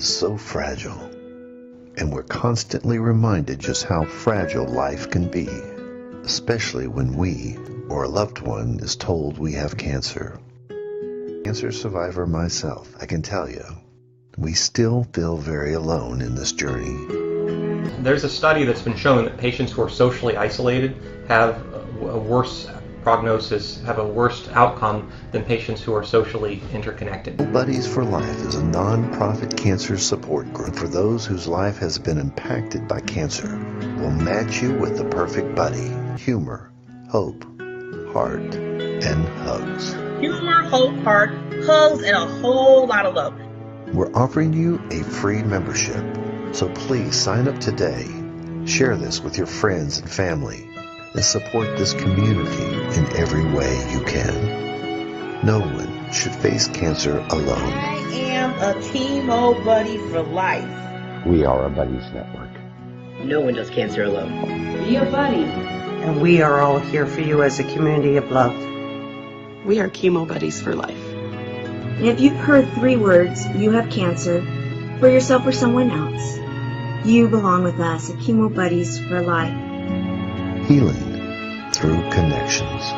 is so fragile, and we're constantly reminded just how fragile life can be, especially when we or a loved one is told we have cancer. Cancer survivor myself, I can tell you, we still feel very alone in this journey. There's a study that's been shown that patients who are socially isolated have a worse prognosis, have a worse outcome than patients who are socially interconnected. Buddies for Life is a non-profit cancer support group for those whose life has been impacted by cancer. We'll match you with the perfect buddy. Humor, hope, heart, and hugs. Humor, hope, heart, hugs, and a whole lot of love. We're offering you a free membership, so please sign up today. Share this with your friends and family, and support this community in every way you can. No one should face cancer alone. I am a chemo buddy for life. We are a buddies network. No one does cancer alone. Be a buddy. And we are all here for you as a community of love. We are chemo buddies for life. And if you've heard 3 words, you have cancer, for yourself or someone else, you belong with us at Chemo Buddies for Life. Healing through connections.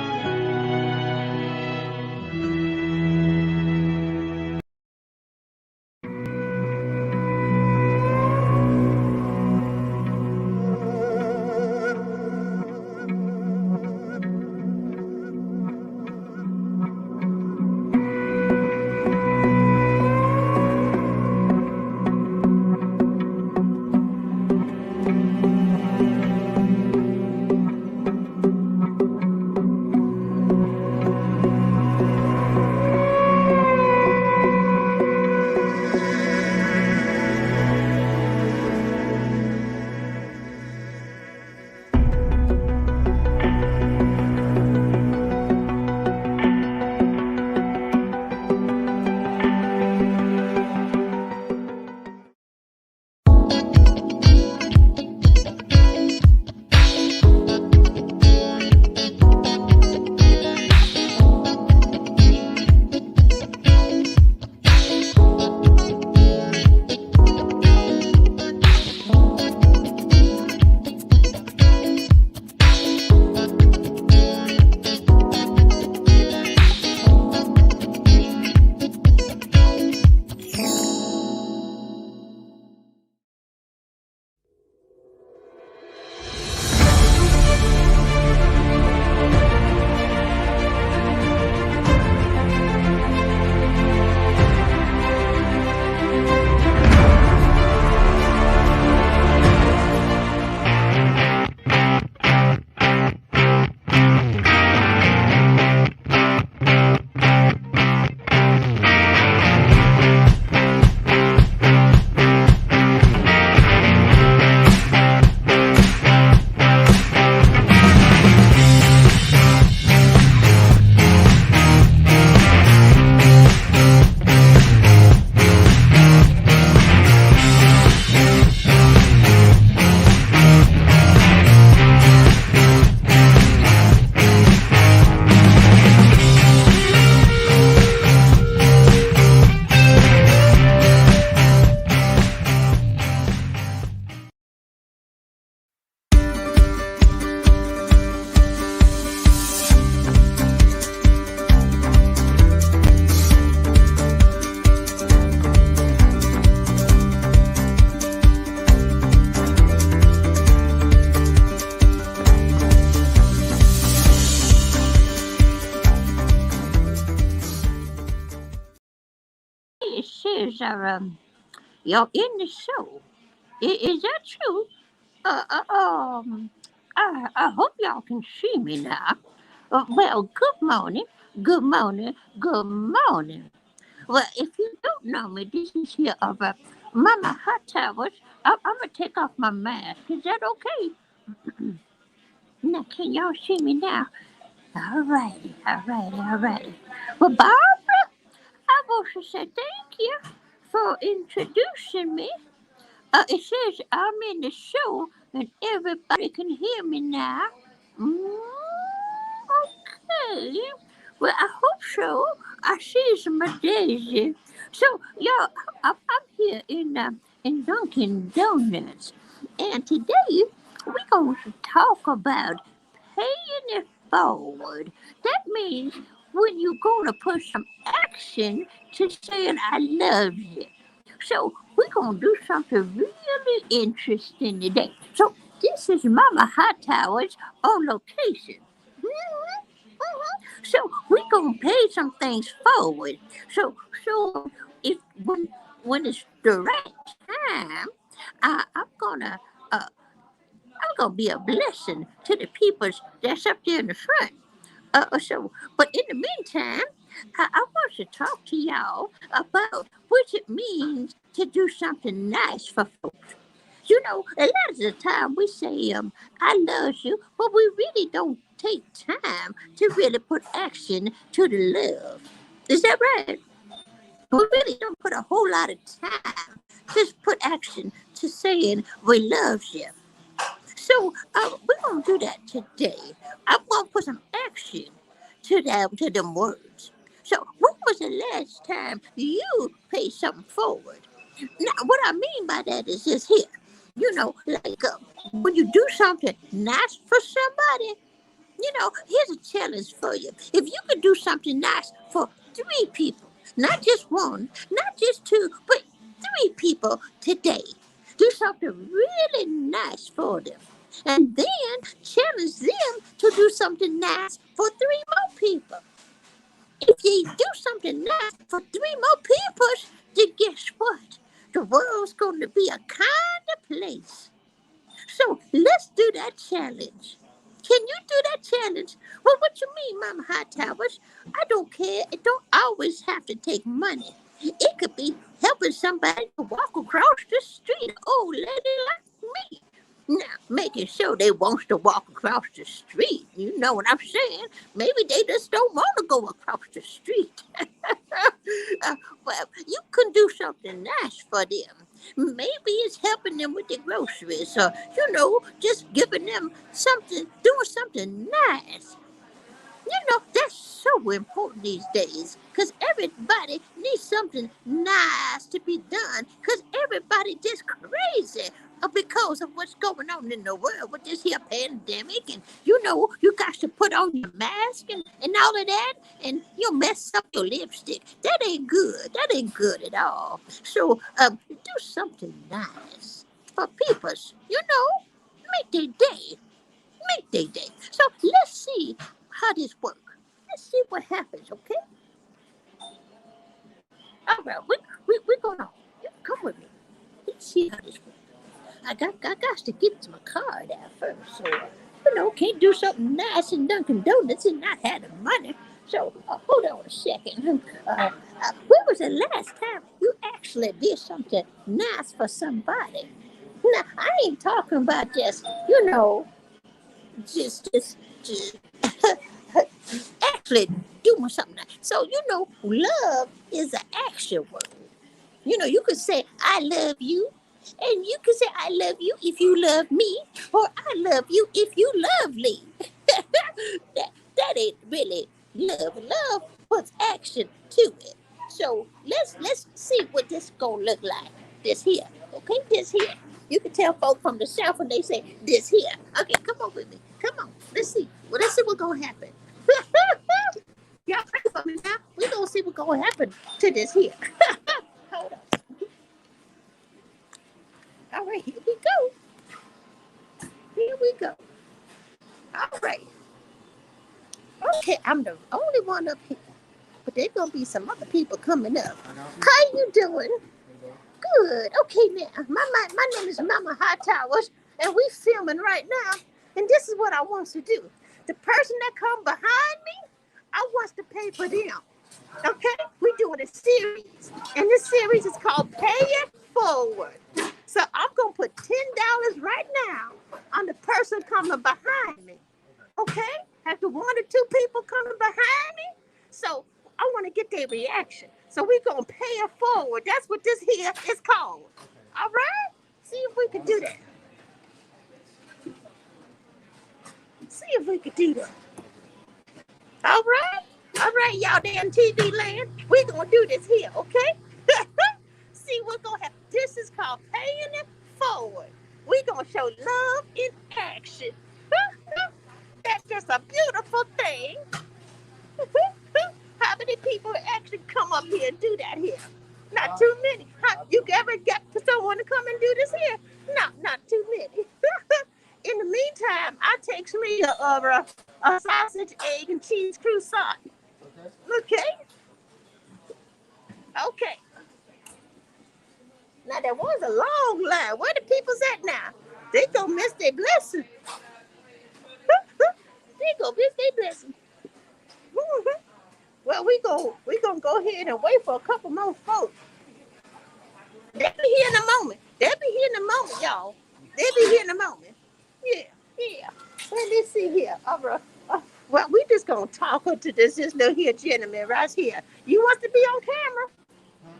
You're in the show. Is that true? I hope y'all can see me now. Well, good morning, good morning, good morning. Well, if you don't know me, this is here of Mama Hot Towers. I'm gonna take off my mask. Is that okay? Now, can y'all see me now? Alrighty. Well, Barbara, I want to say thank you for introducing me. It says I'm in the show and everybody can hear me now. Okay. Well, I hope so. I see some Daisy. So, y'all, I'm here in Dunkin' Donuts, and today we're going to talk about paying it forward. That means when you're going to put some action to saying I love you. So we're going to do something really interesting today. So this is Mama Hot Towers on location. So we're gonna pay some things forward. So if when it's the right time, I'm gonna be a blessing to the people that's up there in the front. But in the meantime, I want to talk to y'all about what it means to do something nice for folks. You know, a lot of the time we say, I love you, but we really don't take time to really put action to the love. Is that right? We really don't put a whole lot of time to put action to saying we love you. So we're gonna do that today. I'm gonna put some action to them words. So when was the last time you paid something forward? Now, what I mean by that is this here. You know, like when you do something nice for somebody, here's a challenge for you. If you could do something nice for 3 people, not just one, not just two, but 3 people today, do something really nice for them. And then challenge them to do something nice for 3 more people. If you do something nice for 3 more people, then guess what? The world's going to be a kinder place. So let's do that challenge. Can you do that challenge? Well, what you mean, Mama High Towers? I don't care. It don't always have to take money. It could be helping somebody to walk across the street, an old lady like me. Now, making sure they wants to walk across the street. You know what I'm saying? Maybe they just don't want to go across the street. Well, you can do something nice for them. Maybe it's helping them with their groceries or, just giving them something, doing something nice. That's so important these days because everybody needs something nice to be done because everybody just crazy because of what's going on in the world with this here pandemic. And, you got to put on your mask and all of that and you mess up your lipstick. That ain't good. That ain't good at all. So do something nice for peoples, make their day. Make their day. So let's see how this works. Let's see what happens, okay? All right, we're gonna, you come with me. Let's see how this works. I got to get my card out first, so, can't do something nice in Dunkin' Donuts and not have the money. So, hold on a second. When was the last time you actually did something nice for somebody? Now, I ain't talking about just, just actually doing something nice. So, love is an action word. You could say, I love you. And you can say, I love you if you love me. Or I love you if you love me. that ain't really love. Love puts action to it. So let's see what this gonna look like. This here. Okay, this here. You can tell folk from the south when they say this here. Okay, come on with me. Come on. Let's see. Well, let's see what's gonna happen. Y'all ready for me now? We're gonna see what's gonna happen to this here. Hold on. All right, here we go. Here we go. All right. Okay, I'm the only one up here. But there's gonna be some other people coming up. How you doing? Good. Okay, now my name is Mama High Towers, and we filming right now. And this is what I want to do. The person that come behind me, I want to pay for them. Okay, we doing a series, and this series is called Pay It Forward. So I'm gonna put $10 right now on the person coming behind me. Okay, after 1 or 2 people coming behind me, so I want to get their reaction. So we're gonna pay it forward. That's what this here is called. All right, see if we can do that. See if we can do that. All right, y'all there in TV land. We're gonna do this here, okay? we're gonna have. This is called paying it forward. We're gonna show love in action. That's just a beautiful thing. How many people actually come up here and do that here? Not too many. You ever get to someone to come and do this here? No, not too many. In the meantime, I take me a sausage, egg, and cheese croissant. Okay? Okay. Now, there was a long line. Where the people's at now? They gonna miss their blessing. They gonna miss their blessing. Well, we gonna go ahead and wait for a couple more folks. They'll be here in a moment. They'll be here in a moment, y'all. They'll be here in a moment. Yeah. Let me see here. Well, we just gonna talk to this little here gentleman right here. You want to be on camera?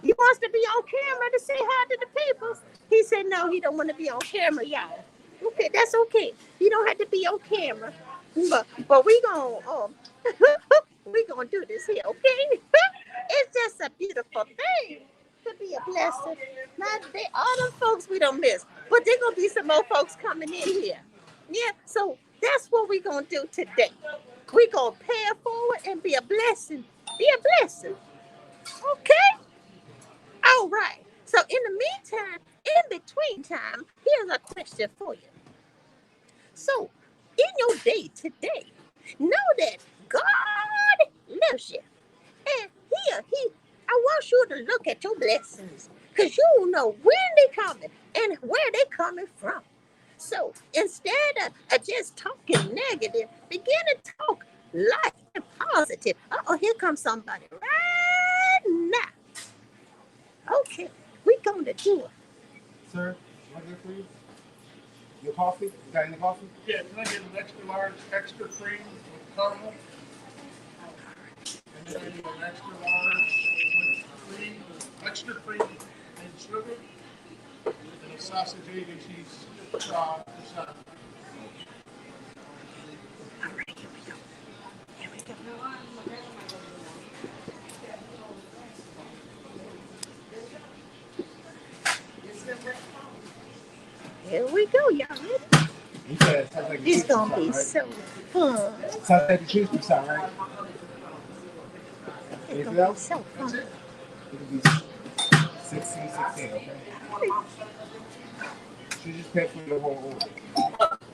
You wants to be on camera to say hi to the people? He said no, he don't want to be on camera, y'all. Okay, that's okay. You don't have to be on camera. But we gonna we gonna do this here, okay? It's just a beautiful thing to be a blessing. Not they all them folks we don't miss, but there gonna be some more folks coming in here. Yeah, so that's what we gonna do today. We gonna pay it forward and be a blessing. Be a blessing. Okay? All right. So in the meantime, in between time, here's a question for you. So in your day today, know that God loves you. And I want you to look at your blessings. Because you don't know when they're coming and where they're coming from. So instead of just talking negative, begin to talk life and positive. Here comes somebody right now. Okay, we're going to do it. Sir, what is it for you? Your coffee? You got any coffee? Yeah, can I get an extra large, extra cream with caramel? And then I need an extra large with cream, extra cream and sugar, and a sausage, egg, and cheese croissant. All right, here we go. Here we go. Here we go, y'all ready? You said it sounds like It's gonna be so fun. Sounds like the cheese croissant, right? It's gonna be so fun. It'll be 16, okay? You just pay for the whole order.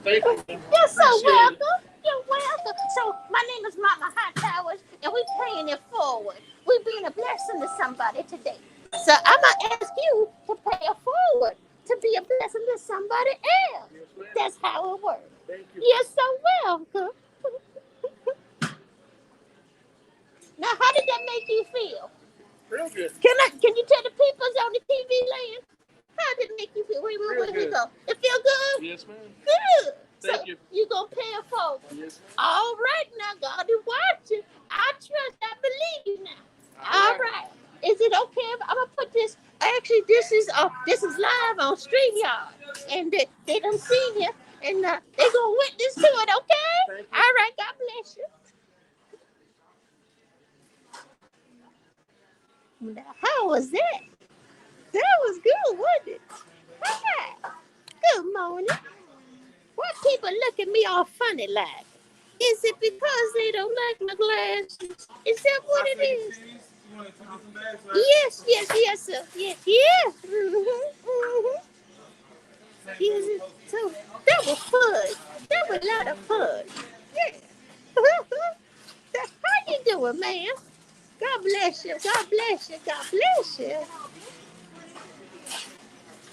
Thank you. You're so welcome. You're welcome. So my name is Mama Hot Towers, and we're paying it forward. We're being a blessing to somebody today. So I'm gonna ask you to pay it forward to be a blessing to somebody else. Yes, That's how it works. thank you. You're so welcome. Now, how did that make you feel? Real good. Can you tell the people's on the TV land? How did it make you feel? Where we go? It feel good? Yes, ma'am. Good. Thank you. You gonna pay it forward. Yes, ma'am. All right, now God is watching. I trust, I believe you now. All right. Is it okay if I'm gonna put this? Actually, this is live on StreamYard, and they done seen you, and they gonna witness to it. Okay. All right. God bless you. Now, how was that? That was good, wasn't it? Hi. Good morning. Why people look at me all funny like? Is it because they don't like my glasses? Is that what it is? Yes, sir. Yeah. So that was fun. That was a lot of fun. Yeah. How you doing, man? God bless you. God bless you. God bless you.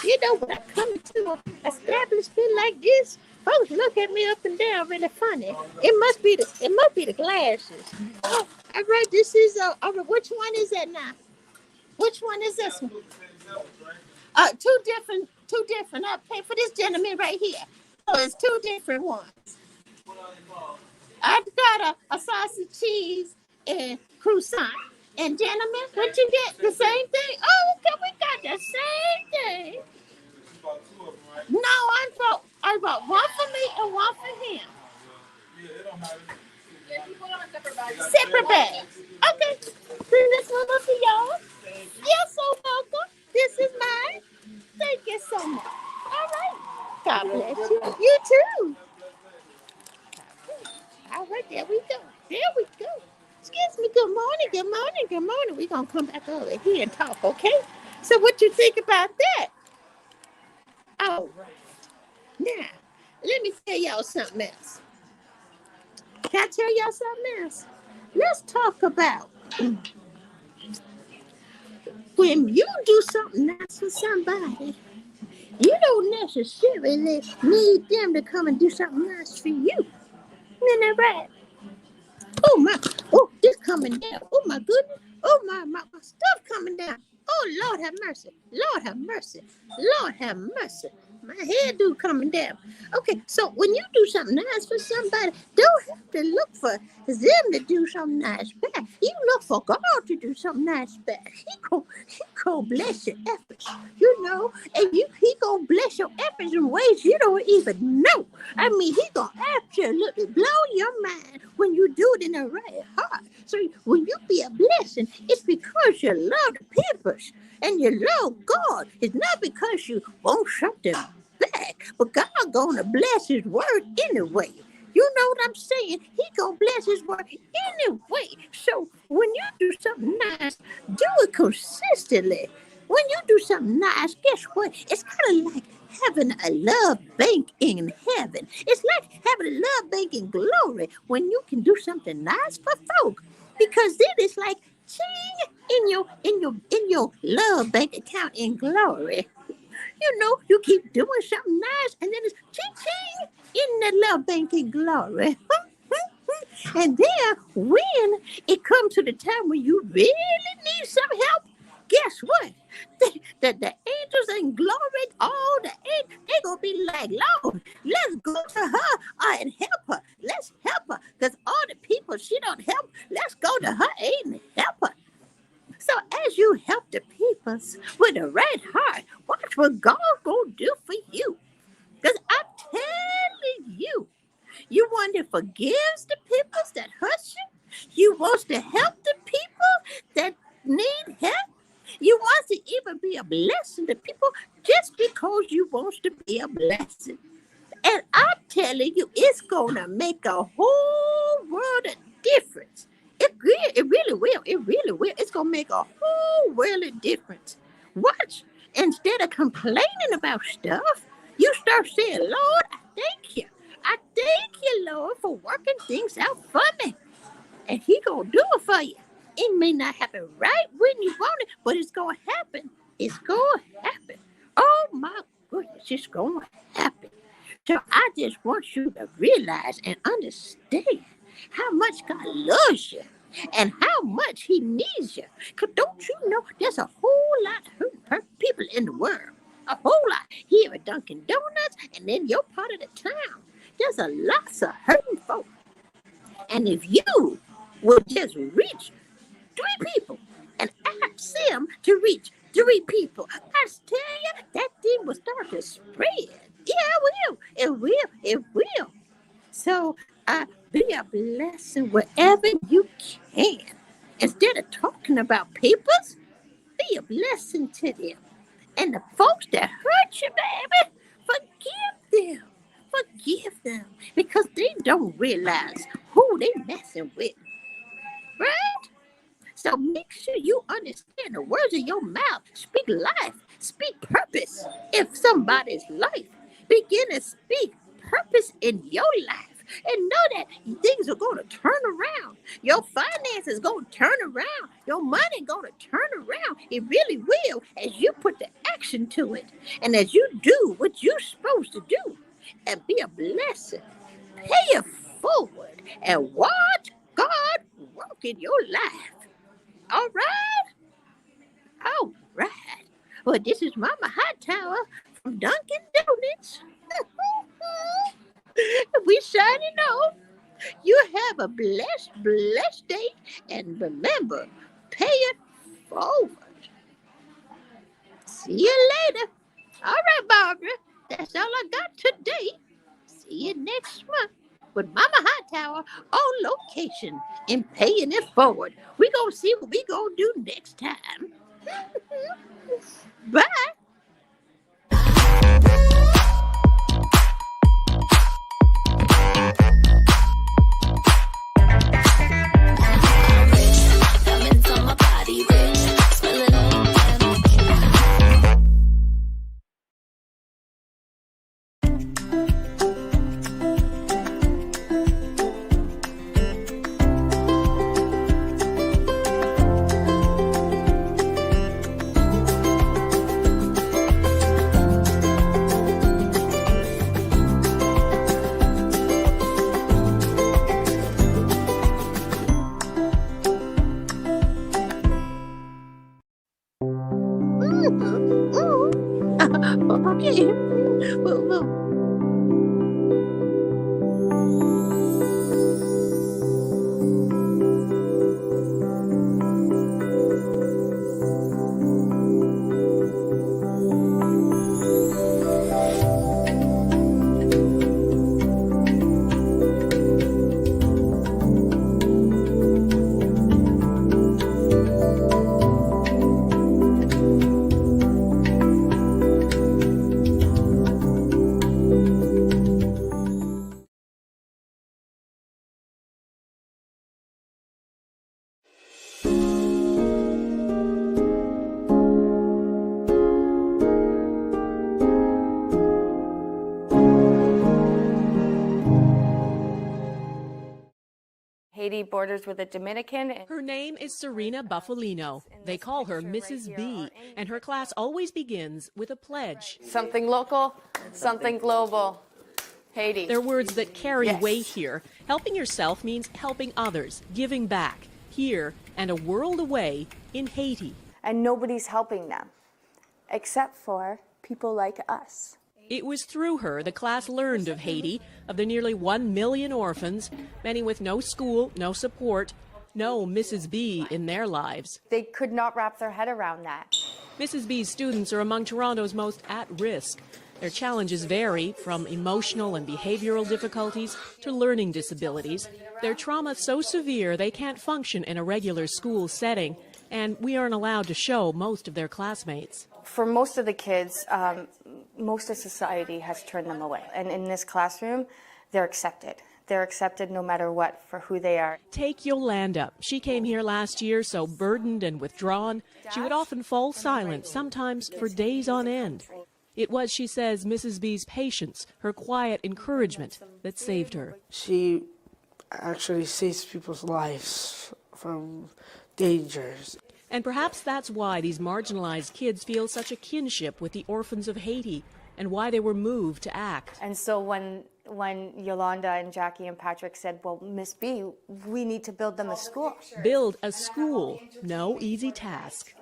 You know, when I come into an establishment like this, folks look at me up and down really funny. It must be the glasses. Oh, all right, this is which one is that now? Which one is this one? Two different. I'll pay for this gentleman right here. So it's two different ones. I've got a sausage, cheese, and croissant. And gentlemen, what you get? The same thing? Oh, okay, we got the same thing. No, I bought one for me and one for him. Separate bags. Okay. This one for y'all. You're so welcome. this is mine. Thank you so much. All right. God bless you. You too. All right, there we go. There we go. Excuse me. Good morning. Good morning. Good morning. We're going to come back over here and talk, okay? So what you think about that? All right. Now, let me tell y'all something else. Can I tell y'all something else? Let's talk about when you do something nice for somebody, you don't necessarily need them to come and do something nice for you. Isn't that right? Oh my, oh, this coming down. Oh my goodness. Oh my stuff coming down. Oh Lord have mercy. Lord have mercy. Lord have mercy. My hairdo coming down. Okay, so when you do something nice for somebody, don't have to look for them to do something nice back. You look for God to do something nice back. He gonna bless your efforts, you know, and he gonna bless your efforts in ways you don't even know. I mean, he gonna absolutely blow your mind when you do it in the right heart. So when you be a blessing, it's because you love the people and you love God. It's not because you want something back, but God gonna bless his word anyway. You know what I'm saying? He gonna bless his word anyway. So when you do something nice, do it consistently. When you do something nice, guess what? It's kind of like having a love bank in heaven. It's like having a love bank in glory when you can do something nice for folk. Because then it's like ching in your love bank account in glory. You know, you keep doing something nice, and then it's ching in the love bank in glory. And then when it comes to the time when you really need some help, guess what? The angels in glory, all the angels, they gonna be like, Lord, let's go to her and help her. Let's help her. Because all the people she don't help, let's go to her and help her. So as you help the peoples with the right heart, watch what God gonna do for you. Because I'm telling you, you want to forgive the peoples that hurt you. You want to help the people that need help. You want to even be a blessing to people just because you want to be a blessing. And I'm telling you, it's going to make a whole world of difference. It really will. It really will. It's going to make a whole world of difference. Watch. Instead of complaining about stuff, you start saying, Lord, I thank you. I thank you, Lord, for working things out for me. And he going to do it for you. It may not happen right when you want it, but it's going to happen. It's going to happen. Oh, my goodness, it's going to happen. So I just want you to realize and understand how much God loves you and how much he needs you. Because don't you know there's a whole lot of hurt people in the world. A whole lot. Here at Dunkin' Donuts and in your part of the town. There's a lots of hurting folk. And if you will just reach 3 people and ask them to reach 3 people, I tell you, that thing will start to spread. Yeah, it will. It will. So be a blessing wherever you can. Instead of talking about peoples, be a blessing to them. And the folks that hurt you, baby, forgive them. Forgive them. Because they don't realize who they messing with. Right? So make sure you understand the words of your mouth. Speak life. Speak purpose in somebody's life. Begin to speak purpose in your life. And know that things are going to turn around. Your finances going to turn around. Your money going to turn around. It really will as you put the action to it. And as you do what you're supposed to do. And be a blessing. Pay it forward. And watch God work in your life. All right? All right. Well, this is Mama Hot Tower from Dunkin' Donuts. We signing off. You have a blessed day. And remember, pay it forward. See you later. All right, Barbara. That's all I got today. See you next month with Mama Hot Tower on location and paying it forward. We're going to see what we're going to do next time. Bye. Okay. Well. Haiti borders with the Dominican. Her name is Serena Buffalino. They call her Mrs. B, and her class always begins with a pledge. Something local, something global. Haiti. They're words that carry weight here. Helping yourself means helping others, giving back, here and a world away in Haiti. And nobody's helping them, except for people like us. It was through her the class learned of Haiti, of the nearly 1 million orphans, many with no school, no support, no Mrs. B in their lives. They could not wrap their head around that. Mrs. B's students are among Toronto's most at risk. Their challenges vary from emotional and behavioral difficulties to learning disabilities. Their trauma so severe they can't function in a regular school setting, and we aren't allowed to show most of their classmates. For most of the kids, most of society has turned them away. And in this classroom, they're accepted. They're accepted no matter what for who they are. Take Yolanda. She came here last year so burdened and withdrawn, she would often fall silent, sometimes for days on end. It was, she says, Mrs. B's patience, her quiet encouragement, that saved her. She actually saves people's lives from dangers. And perhaps that's why these marginalized kids feel such a kinship with the orphans of Haiti, and why they were moved to act. And so when Yolanda and Jackie and Patrick said, well, Miss B, we need to build them a school. Build a school, no easy task.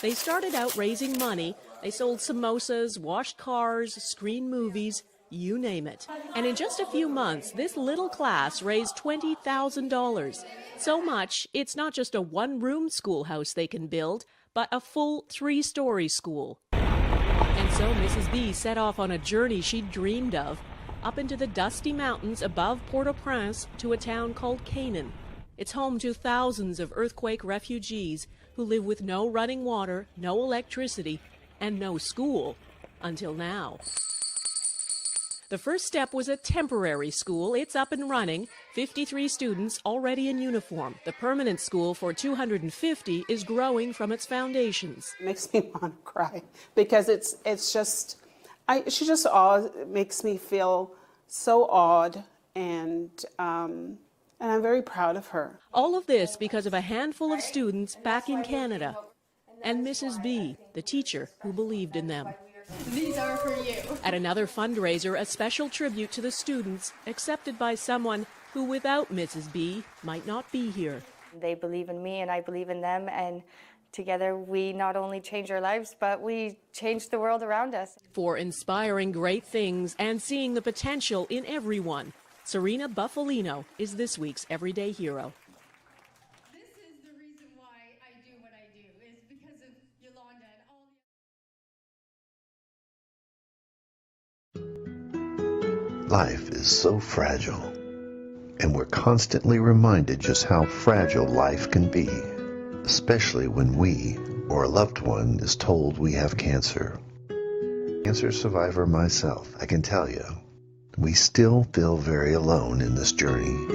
They started out raising money. They sold samosas, washed cars, screened movies, you name it. And in just a few months, this little class raised $20,000. So much, it's not just a one-room schoolhouse they can build, but a full 3-story school. And so Mrs. B set off on a journey she'd dreamed of, up into the dusty mountains above Port-au-Prince to a town called Canaan. It's home to thousands of earthquake refugees who live with no running water, no electricity, and no school, until now. The first step was a temporary school. It's up and running. 53 students already in uniform. The permanent school for 250 is growing from its foundations. It makes me want to cry because she just makes me feel so awed, and I'm very proud of her. All of this because of a handful of students back in Canada, and Mrs. B, the teacher who believed in them. These are for you. At another fundraiser, a special tribute to the students, accepted by someone who, without Mrs. B, might not be here. They believe in me and I believe in them, and together we not only change our lives, but we change the world around us. For inspiring great things and seeing the potential in everyone, Serena Buffalino is this week's Everyday Hero. This is the reason why I do what I do, is because of Yolanda and all the... Life is so fragile, and we're constantly reminded just how fragile life can be, especially when we or a loved one is told we have cancer. Cancer survivor myself, I can tell you, we still feel very alone in this journey.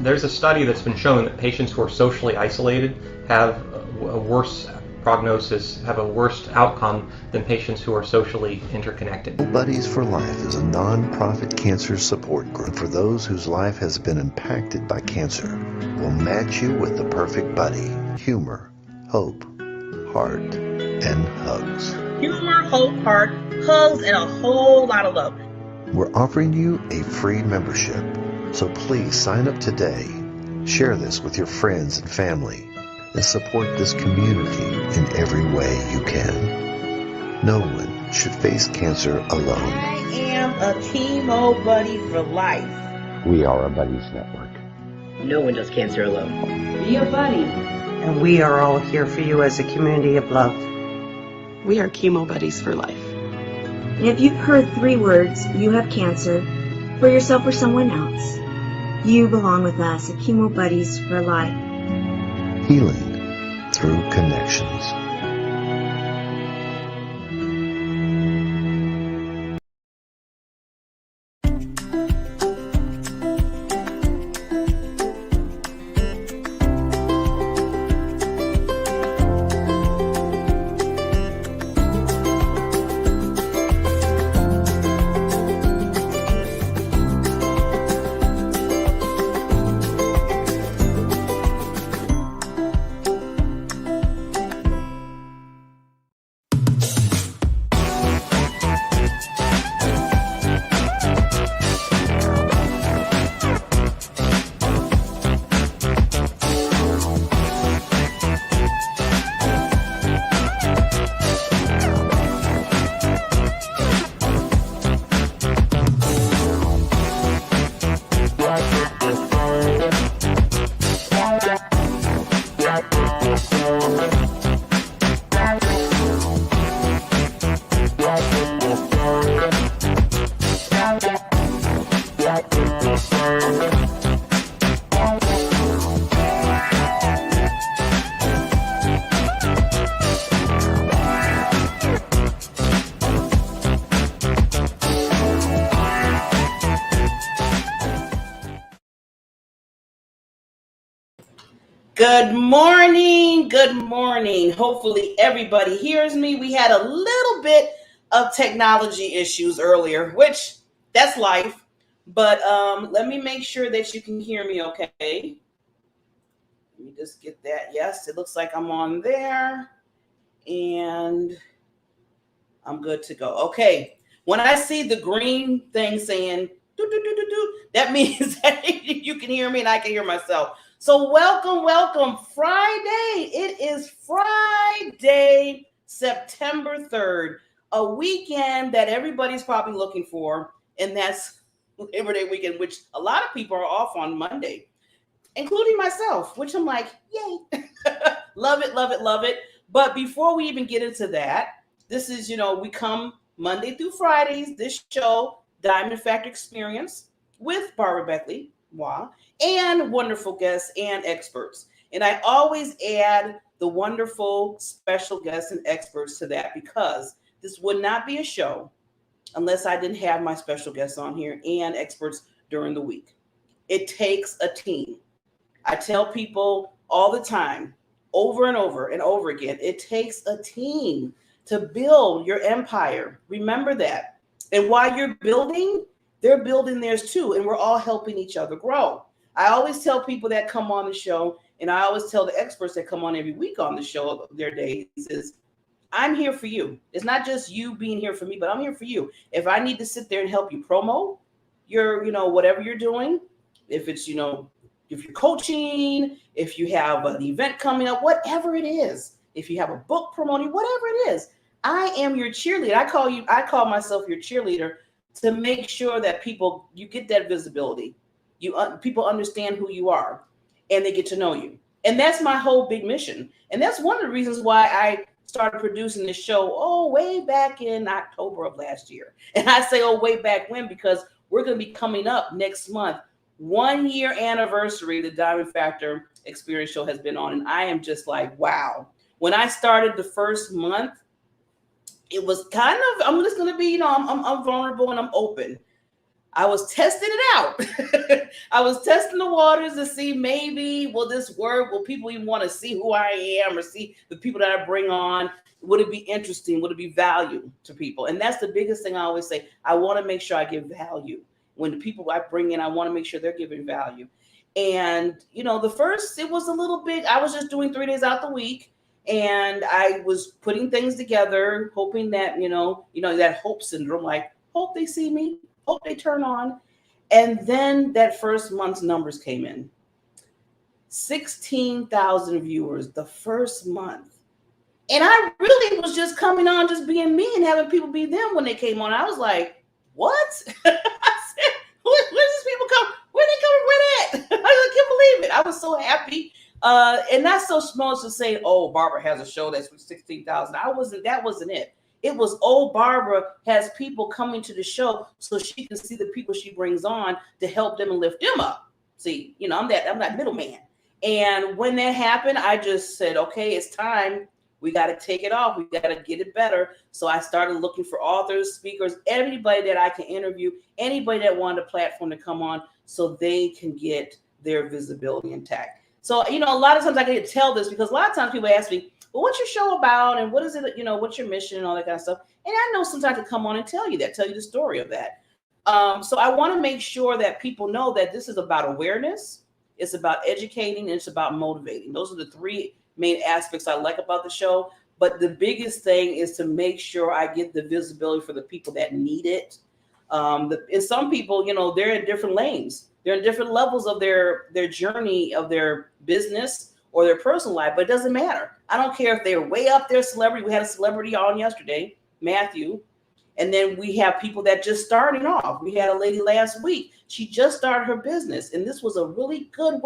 There's a study that's been shown that patients who are socially isolated have a worse prognosis, have a worse outcome than patients who are socially interconnected. Buddies for Life is a non-profit cancer support group for those whose life has been impacted by cancer. We'll match you with the perfect buddy. Humor, hope, heart, and hugs. Humor, hope, heart, hugs, and a whole lot of love. We're offering you a free membership, so please sign up today. Share this with your friends and family, and support this community in every way you can. No one should face cancer alone. I am a chemo buddy for life. We are a Buddies Network. No one does cancer alone. Be a buddy. And we are all here for you as a community of love. We are chemo buddies for life. And if you've heard 3 words, you have cancer, for yourself or someone else, you belong with us at Chemo Buddies for Life. Healing through connections. Good morning. Good morning. Hopefully everybody hears me. We had a little bit of technology issues earlier, which that's life. But let me make sure that you can hear me okay. Let me just get that. Yes, it looks like I'm on there. And I'm good to go. Okay. When I see the green thing saying do, do, do, do, do, that means that you can hear me and I can hear myself. So welcome Friday. It is Friday, September 3rd, a weekend that everybody's probably looking for, and that's Labor Day weekend, which a lot of people are off on Monday, including myself, which I'm like, yay. Love it, love it, love it. But before we even get into that, this is, we come Monday through Fridays, this show, Diamond Factor Experience with Barbara Beckley, and wonderful guests and experts. And I always add the wonderful special guests and experts to that because this would not be a show unless I didn't have my special guests on here and experts during the week. It takes a team. I tell people all the time, over and over and over again, it takes a team to build your empire. Remember that. And while you're building, they're building theirs too, and we're all helping each other grow. I always tell people that come on the show, and I always tell the experts that come on every week on the show, their days, is I'm here for you. It's not just you being here for me, but I'm here for you. If I need to sit there and help you promo your, whatever you're doing, if it's, if you're coaching, if you have an event coming up, whatever it is, if you have a book promoting, whatever it is, I am your cheerleader. I call myself your cheerleader to make sure that you get that visibility. People understand who you are and they get to know you. And that's my whole big mission. And that's one of the reasons why I started producing this show, way back in October of last year. And I say, way back when, because we're going to be coming up next month. 1 year anniversary, the Diamond Factor Experience show has been on. And I am just like, wow. When I started the first month, it was kind of, I'm just going to be, I'm vulnerable and I'm open. I was testing it out. I was testing the waters to see maybe will this work? Will people even want to see who I am or see the people that I bring on? Would it be interesting? Would it be value to people? And that's the biggest thing I always say. I want to make sure I give value. When the people I bring in, I want to make sure they're giving value. And, the first, it was a little bit, I was just doing 3 days out the week. And I was putting things together, hoping that, that hope syndrome, like, hope they see me. Hope they turn on. And then that first month's numbers came in. 16,000 viewers the first month. And I really was just coming on, just being me and having people be them when they came on. I was like, what? I said, where these people come? Where they coming? Where at? I can't believe it. I was so happy. And not so small to say, oh, Barbara has a show that's with 16,000. That wasn't it. It was, Barbara has people coming to the show so she can see the people she brings on to help them and lift them up. See, I'm that middleman. And when that happened, I just said, okay, it's time. We got to take it off. We got to get it better. So I started looking for authors, speakers, everybody that I can interview, anybody that wanted a platform to come on so they can get their visibility intact. So, a lot of times I can tell this because a lot of times people ask me, well, what's your show about? And what is it, what's your mission and all that kind of stuff? And I know sometimes to come on and tell you the story of that. So I want to make sure that people know that this is about awareness. It's about educating and it's about motivating. Those are the three main aspects I like about the show. But the biggest thing is to make sure I get the visibility for the people that need it. And some people, they're in different lanes. They're in different levels of their journey of their business or their personal life, but it doesn't matter. I don't care if they're way up there celebrity. We had a celebrity on yesterday, Matthew. And then we have people that just starting off. We had a lady last week. She just started her business. And this was a really good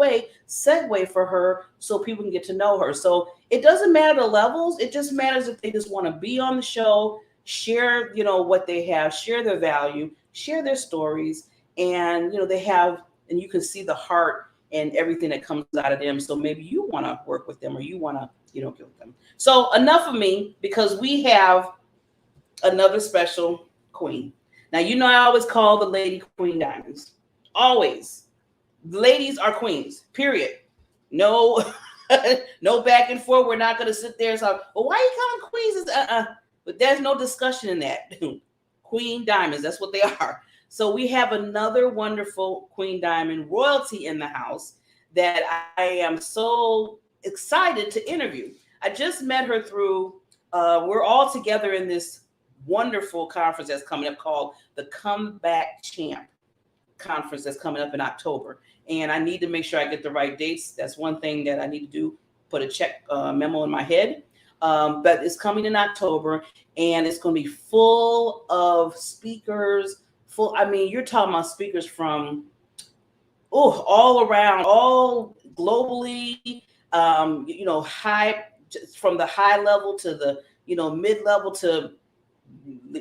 segue for her so people can get to know her. So it doesn't matter the levels. It just matters if they just want to be on the show, share, what they have, share their value, share their stories. And, they have, and you can see the heart and everything that comes out of them. So maybe you want to work with them or you want to, get with them. So enough of me because we have another special queen. Now, I always call the lady Queen Diamonds. Always. The ladies are queens, period. No, no back and forth. We're not going to sit there and say, well, why are you calling queens? But there's no discussion in that. Queen Diamonds, that's what they are. So we have another wonderful Queen Diamond royalty in the house that I am so excited to interview. I just met her through, we're all together in this wonderful conference that's coming up called the Comeback Champ conference that's coming up in October. And I need to make sure I get the right dates. That's one thing that I need to do, put a check memo in my head. But it's coming in October and it's going to be full of speakers. You're talking about speakers from all around, all globally, high, from the high level to the, mid-level to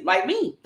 like me.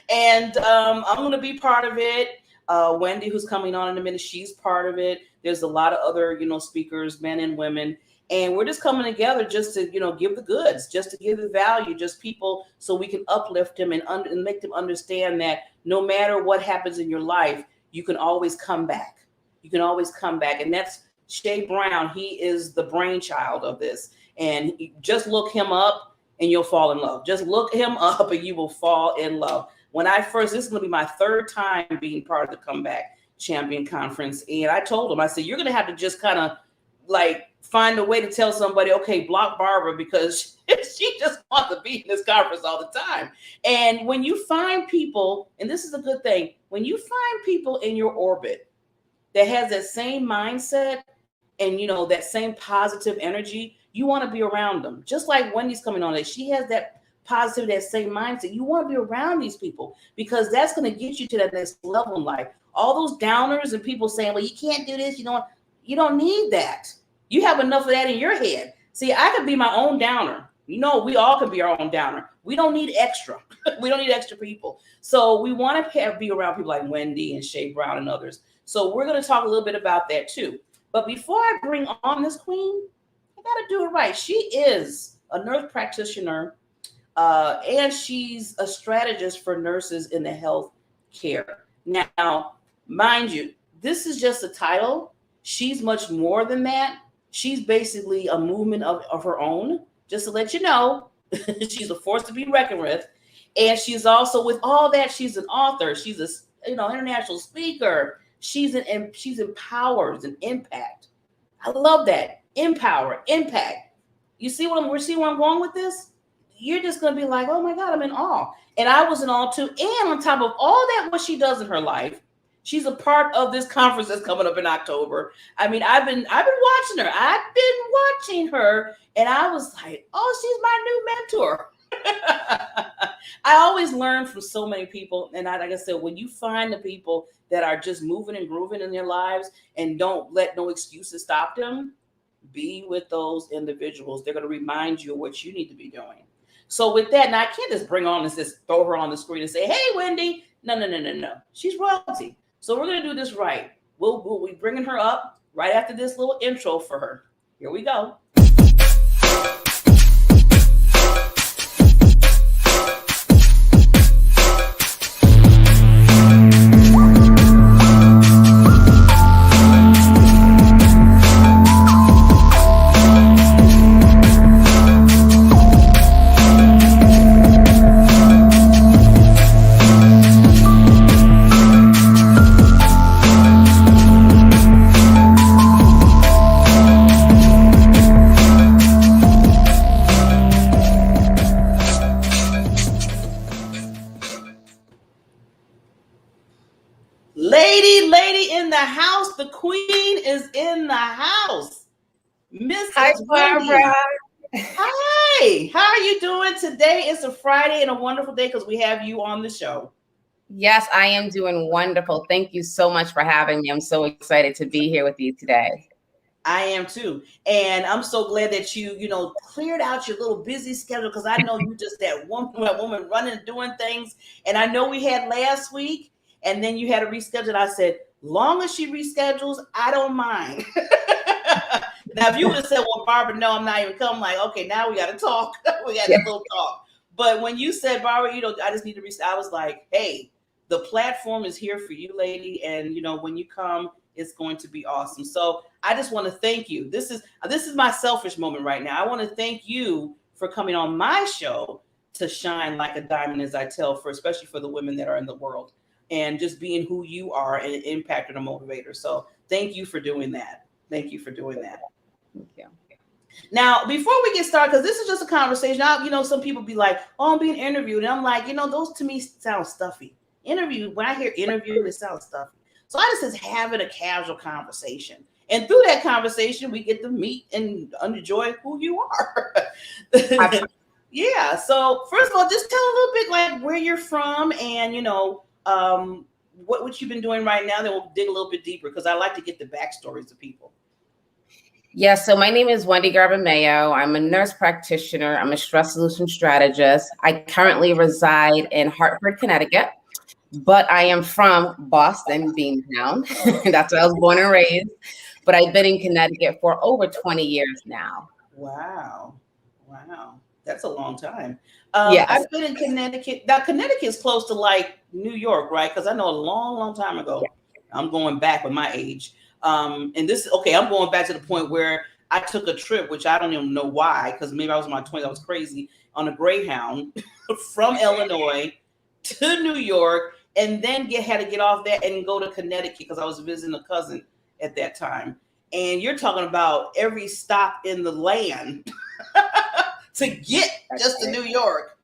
And I'm going to be part of it. Wendy, who's coming on in a minute, she's part of it. There's a lot of other, speakers, men and women. And we're just coming together just to, give the goods, just to give the value, just people so we can uplift them and make them understand that no matter what happens in your life, you can always come back. You can always come back. And that's Shay Brown. He is the brainchild of this. And just look him up and you'll fall in love. Just look him up and you will fall in love. This is going to be my third time being part of the Comeback Champion Conference. And I told him, I said, you're going to have to just kind of find a way to tell somebody, okay, block Barbara because she just wants to be in this conference all the time. And when you find people, and this is a good thing, when you find people in your orbit that has that same mindset and, that same positive energy, you want to be around them. Just like Wendy's coming on, she has that positive, that same mindset. You want to be around these people because that's going to get you to that next level in life. All those downers and people saying, well, you can't do this. You don't need that. You have enough of that in your head. See, I could be my own downer. We all can be our own downer. We don't need extra. We don't need extra people. So we want to be around people like Wendy and Shay Brown and others. So we're going to talk a little bit about that too. But before I bring on this queen, I got to do it right. She is a nurse practitioner, and she's a strategist for nurses in the health care. Now, mind you, this is just a title. She's much more than that. She's basically a movement of her own, just to let you know. She's a force to be reckoned with. And she's also, with all that, she's an author. She's a international speaker. She's empowers and impact. I love that. Empower, impact. You see where I'm going with this? You're just gonna be like, oh my God, I'm in awe. And I was in awe too. And on top of all that, what she does in her life, she's a part of this conference that's coming up in October. I mean, I've been watching her. And I was like, oh, she's my new mentor. I always learn from so many people. And like I said, when you find the people that are just moving and grooving in their lives and don't let no excuses stop them, be with those individuals. They're going to remind you of what you need to be doing. So with that, now I can't just bring on and just throw her on the screen and say, hey, Wendy. No. She's royalty. So we're going to do this right. We'll be bringing her up right after this little intro for her. Here we go. Lady in the house. The queen is in the house. Miss Barbara. Hi. How are you doing today? It's a Friday and a wonderful day because we have you on the show. Yes, I am doing wonderful. Thank you so much for having me. I'm so excited to be here with you today. I am too. And I'm so glad that you cleared out your little busy schedule, because I know you just that woman running and doing things. And I know we had last week, and then you had to reschedule. I said, long as she reschedules, I don't mind. Now, if you would have said, well, Barbara, no, I'm not even coming, like, okay, now we got to talk. We got a little talk. But when you said, Barbara, I just need to reschedule, I was like, hey, the platform is here for you, lady. And, when you come, it's going to be awesome. So I just want to thank you. This is my selfish moment right now. I want to thank you for coming on my show to shine like a diamond, as I tell, especially for the women that are in the world, and just being who you are and an impactor and a motivator. So thank you for doing that. Thank you for doing that. Thank you. Now, before we get started, because this is just a conversation, some people be like, oh, I'm being interviewed. And I'm like, those to me sound stuffy. Interview, when I hear interview, it sounds stuffy. So I just having a casual conversation. And through that conversation, we get to meet and enjoy who you are. Yeah. So first of all, just tell a little bit like where you're from and, what you've been doing right now. Then we'll dig a little bit deeper, because I like to get the backstories of people. Yeah, so my name is Wendy Garba-Mayo. I'm a nurse practitioner. I'm a stress solution strategist. I currently reside in Hartford, Connecticut, but I am from Boston, Beantown. That's where I was born and raised. But I've been in Connecticut for over 20 years now. Wow. That's a long time. Yes. I've been in Connecticut. Now, Connecticut is close to like New York, right? Because I know a long time ago. Yeah. I'm going back with my age. And I'm going back to the point where I took a trip, which I don't even know why, because maybe I was in my 20s, I was crazy, on a Greyhound from Illinois to New York, and then had to get off that and go to Connecticut because I was visiting a cousin at that time. And you're talking about every stop in the land to get just to New York.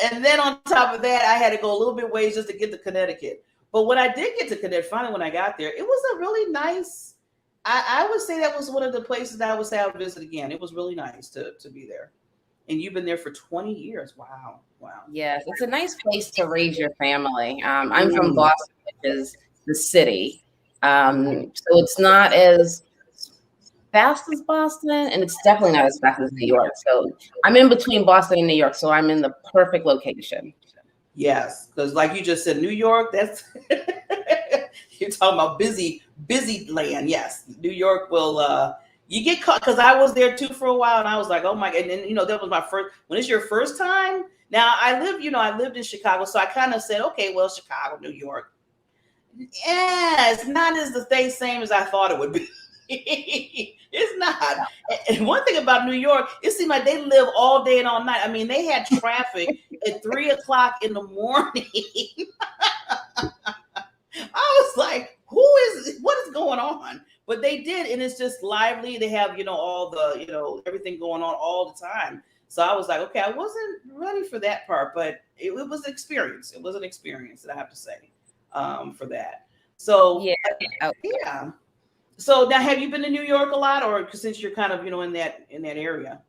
And then on top of that, I had to go a little bit ways just to get to Connecticut. But when I did get to Connecticut, finally when I got there, it was a really nice, I would say that was one of the places that I would say I would visit again. It was really nice to be there. And you've been there for 20 years. Wow. Yes, it's a nice place to raise your family. I'm from Boston, which is the city. So it's not as fast as Boston, and it's definitely not as fast as New York. So I'm in between Boston and New York, so I'm in the perfect location. Yes, because like you just said, New York, that's you're talking about busy land. Yes, New York will You get caught because I was there too for a while, and I was like, oh my, and then that was my first. When it's your first time, now I lived in Chicago, so I kind of said, okay, well, Chicago, New York, yeah, it's not as the thing same as I thought it would be. It's not. And one thing about New York, it seemed like they live all day and all night. I mean, they had traffic at 3 o'clock in the morning. I was like, what is going on? But they did, and it's just lively. They have, all the, everything going on all the time. So I was like, okay, I wasn't ready for that part, but it was an experience. It was an experience that I have to say for that. So yeah. So now, have you been to New York a lot, or since you're kind of, in that area?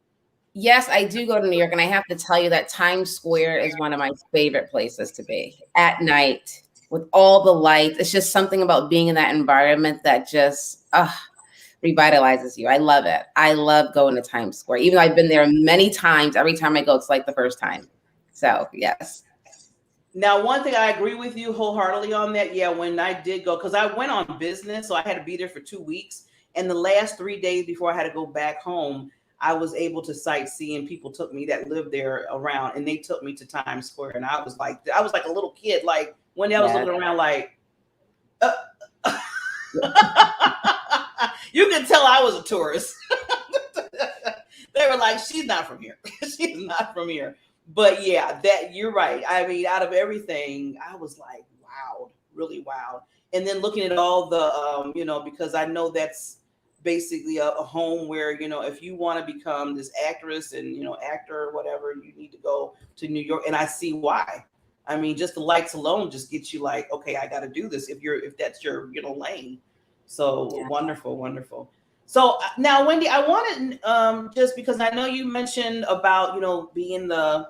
Yes, I do go to New York, and I have to tell you that Times Square is one of my favorite places to be at night with all the lights. It's just something about being in that environment that just revitalizes you. I love it. I love going to Times Square, even though I've been there many times. Every time I go, it's like the first time. So yes. Now, one thing I agree with you wholeheartedly on that. Yeah, when I did go, because I went on business, so I had to be there for 2 weeks. And the last 3 days before I had to go back home, I was able to sightsee, and people took me that lived there around, and they took me to Times Square. And I was like a little kid, like when I was looking around, like, you could tell I was a tourist. They were like, she's not from here. She's not from here. But yeah, that you're right. I mean, out of everything, I was like, wow, really wow. And then looking at all the, because I know that's basically a home where, if you want to become this actress and, actor or whatever, you need to go to New York. And I see why. I mean, just the lights alone just gets you like, okay, I got to do this if that's your, lane. So yeah. Wonderful, wonderful. So now, Wendy, I wanted, just because I know you mentioned about, being the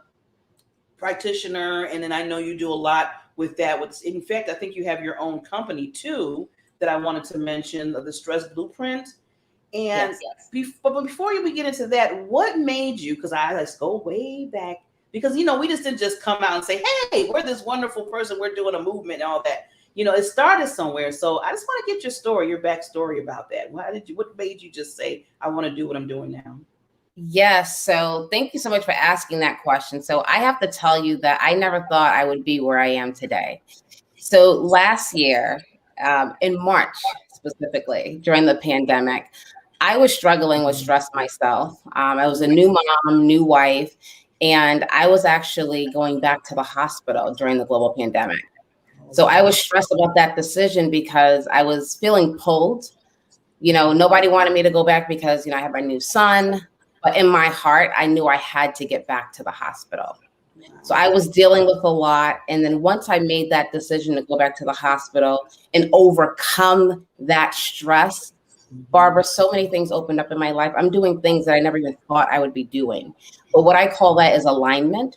practitioner, and then I know you do a lot with that. In fact, I think you have your own company too that I wanted to mention, the Stress Blueprint. And yes. But before we get into that, what made you, because let's go way back, because we just didn't just come out and say, hey, we're this wonderful person, we're doing a movement and all that. It started somewhere. So I just want to get your story, your backstory about that. What made you just say, I want to do what I'm doing now? Yes. So thank you so much for asking that question. So I have to tell you that I never thought I would be where I am today. So last year, in March specifically, during the pandemic, I was struggling with stress myself. I was a new mom, new wife, and I was actually going back to the hospital during the global pandemic. So I was stressed about that decision because I was feeling pulled. Nobody wanted me to go back because, I had my new son. But in my heart, I knew I had to get back to the hospital. So I was dealing with a lot. And then once I made that decision to go back to the hospital and overcome that stress, Barbara, so many things opened up in my life. I'm doing things that I never even thought I would be doing. But what I call that is alignment.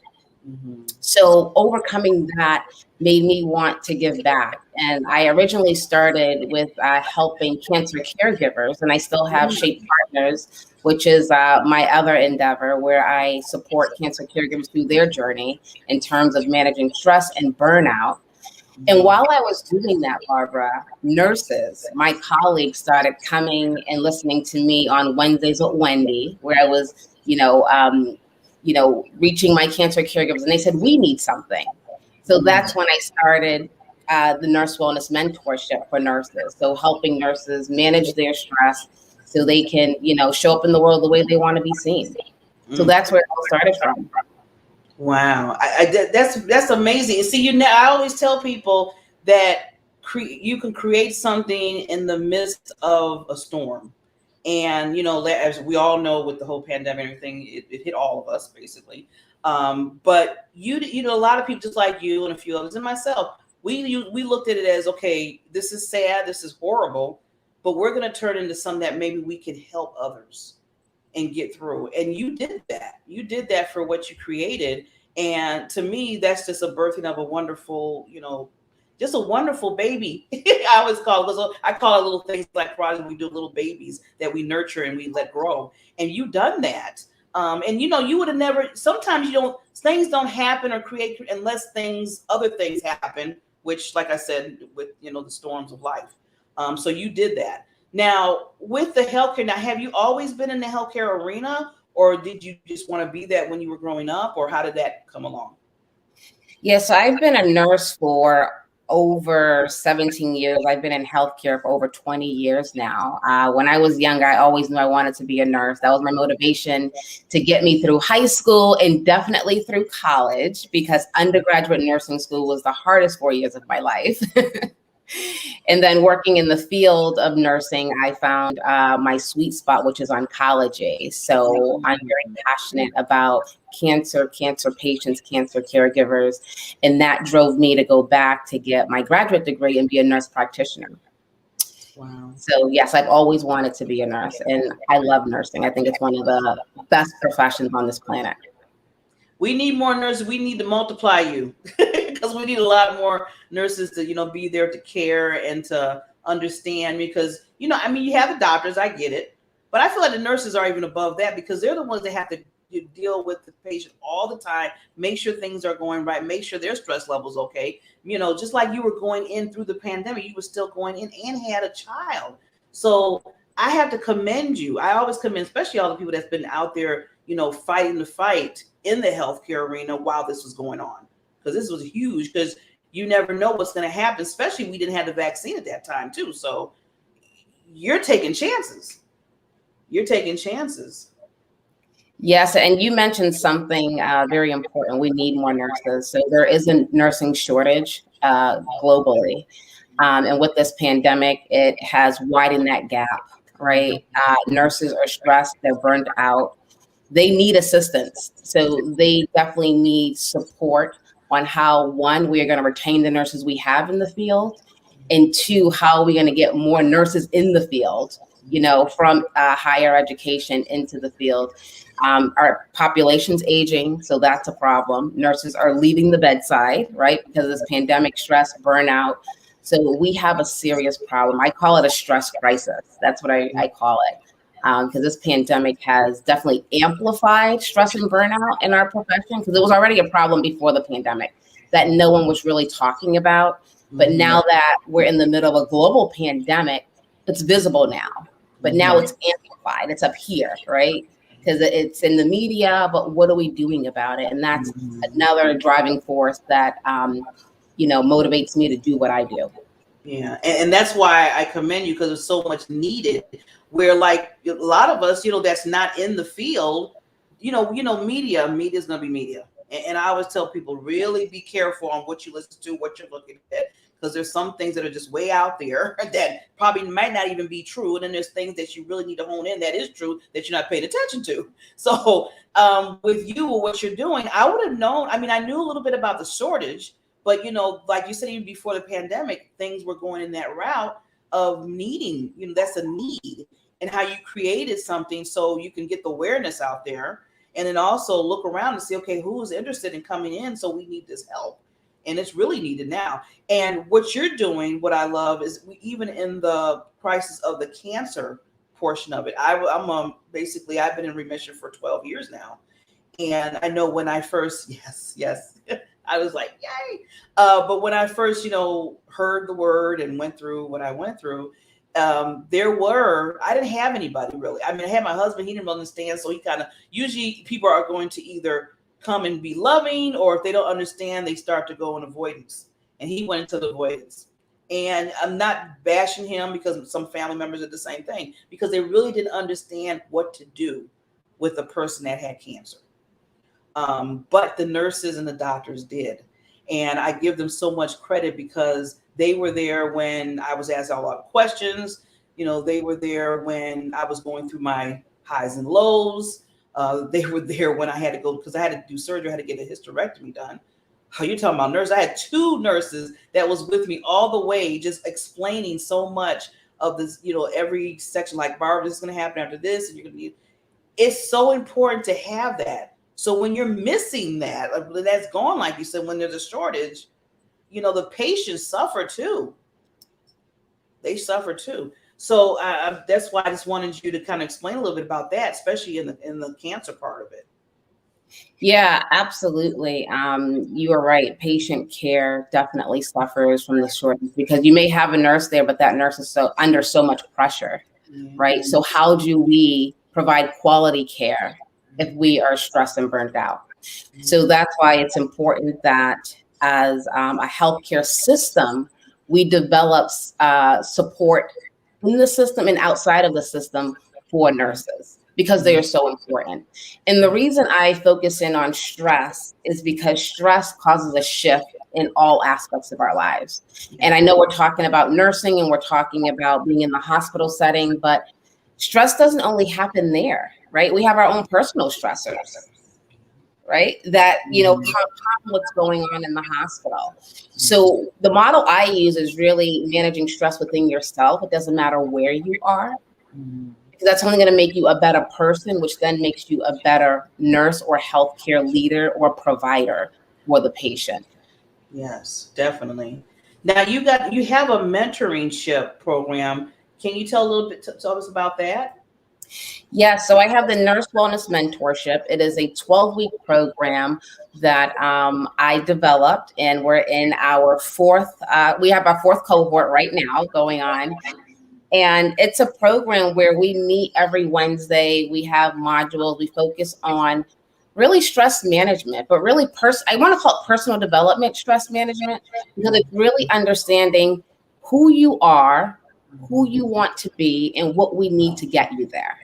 Mm-hmm. So overcoming that made me want to give back. And I originally started with helping cancer caregivers, and I still have Shape Partners, which is my other endeavor where I support cancer caregivers through their journey in terms of managing stress and burnout. And while I was doing that, Barbara, nurses, my colleagues started coming and listening to me on Wednesdays with Wendy, where I was, reaching my cancer caregivers, and they said, we need something. So that's when I started the Nurse Wellness Mentorship for nurses. So helping nurses manage their stress so they can, show up in the world the way they want to be seen. So that's where it all started from. Wow, that's amazing. See, I always tell people that you can create something in the midst of a storm. And, as we all know, with the whole pandemic and everything, it hit all of us basically. But a lot of people just like you and a few others and myself, we looked at it as, okay, this is sad, this is horrible, but we're going to turn into something that maybe we can help others and get through. And you did that. You did that for what you created. And to me, that's just a birthing of a wonderful, just a wonderful baby. I always call it, I call it little things like projects. We do little babies that we nurture and we let grow. And you've done that. And you would have never, sometimes things don't happen or create unless other things happen, which, like I said, with, the storms of life. So you did that. Now, with the healthcare, now have you always been in the healthcare arena, or did you just want to be that when you were growing up, or how did that come along? Yes, I've been a nurse for over 17 years. I've been in healthcare for over 20 years now. When I was younger, I always knew I wanted to be a nurse. That was my motivation to get me through high school and definitely through college, because undergraduate nursing school was the hardest 4 years of my life. And then working in the field of nursing, I found my sweet spot, which is oncology. So I'm very passionate about cancer patients, cancer caregivers. And that drove me to go back to get my graduate degree and be a nurse practitioner. Wow. So yes, I've always wanted to be a nurse, and I love nursing. I think it's one of the best professions on this planet. We need more nurses. We need to multiply you because we need a lot more nurses to, be there to care and to understand, because, I mean, you have the doctors, I get it, but I feel like the nurses are even above that, because they're the ones that have to deal with the patient all the time, make sure things are going right, make sure their stress levels okay. Just like you were going in through the pandemic, you were still going in and had a child. So I have to commend you. I always commend, especially all the people that's been out there, fighting the fight in the healthcare arena while this was going on, because this was huge, because you never know what's going to happen, especially we didn't have the vaccine at that time too. So you're taking chances. Yes, and you mentioned something very important. We need more nurses. So there is a nursing shortage globally. And with this pandemic, it has widened that gap, right? Nurses are stressed, they're burned out. They need assistance. So they definitely need support on how, one, we are going to retain the nurses we have in the field, and two, how we're going to get more nurses in the field, from higher education into the field. Our population's aging, so that's a problem. Nurses are leaving the bedside, right? Because of this pandemic, stress, burnout. So we have a serious problem. I call it a stress crisis. That's what I call it. Because this pandemic has definitely amplified stress and burnout in our profession, because it was already a problem before the pandemic that no one was really talking about. But now that we're in the middle of a global pandemic, it's visible now. But now it's amplified. It's up here, right? Because it's in the media, but what are we doing about it? And that's another driving force that, motivates me to do what I do. Yeah, and that's why I commend you, because it's so much needed. Where, like, a lot of us, that's not in the field, media is going to be media. And I always tell people, really be careful on what you listen to, what you're looking at, because there's some things that are just way out there that probably might not even be true. And then there's things that you really need to hone in that is true that you're not paying attention to. So with you, what you're doing, I would have known. I mean, I knew a little bit about the shortage, but, like you said, even before the pandemic, things were going in that route of needing, that's a need, and how you created something so you can get the awareness out there. And then also look around and see, okay, who's interested in coming in? So we need this help. And it's really needed now. And what you're doing, what I love, is even in the crisis of the cancer portion of it, I'm basically, I've been in remission for 12 years now. And I know when I first, yes, I was like, yay. But when I first, heard the word and went through what I went through, I didn't have anybody really. I mean, I had my husband, he didn't understand. So he usually people are going to either come and be loving, or if they don't understand, they start to go in avoidance. And he went into the avoidance. And I'm not bashing him, because some family members did the same thing, because they really didn't understand what to do with a person that had cancer. But the nurses and the doctors did. And I give them so much credit, because they were there when I was asked a lot of questions. They were there when I was going through my highs and lows. They were there when I had to go, because I had to do surgery. I had to get a hysterectomy done. How you talking about nurse? I had 2 nurses that was with me all the way, just explaining so much of this, every section, like, Barbara, this is going to happen after this. And you're going to need, it's so important to have that. So when you're missing that, that's gone, like you said, when there's a shortage, the patients suffer too. They suffer too. So that's why I just wanted you to kind of explain a little bit about that, especially in the cancer part of it. Yeah, absolutely. You are right. Patient care definitely suffers from the shortage because you may have a nurse there, but that nurse is so under so much pressure, right? So how do we provide quality care if we are stressed and burnt out? So that's why it's important that as a healthcare system, we develop support in the system and outside of the system for nurses because they are so important. And the reason I focus in on stress is because stress causes a shift in all aspects of our lives. And I know we're talking about nursing and we're talking about being in the hospital setting, but stress doesn't only happen there, right? We have our own personal stressors, right? That, compound what's going on in the hospital. So the model I use is really managing stress within yourself. It doesn't matter where you are, because that's only going to make you a better person, which then makes you a better nurse or healthcare leader or provider for the patient. Yes, definitely. Now you have a mentoringship program. Can you tell a little bit, tell us about that? Yeah, so I have the Nurse Wellness Mentorship. It is a 12-week program that I developed, and we're in our we have our fourth cohort right now going on. And it's a program where we meet every Wednesday. We have modules. We focus on really stress management, but really I want to call it personal development stress management, because it's really understanding who you are, who you want to be, and what we need to get you there.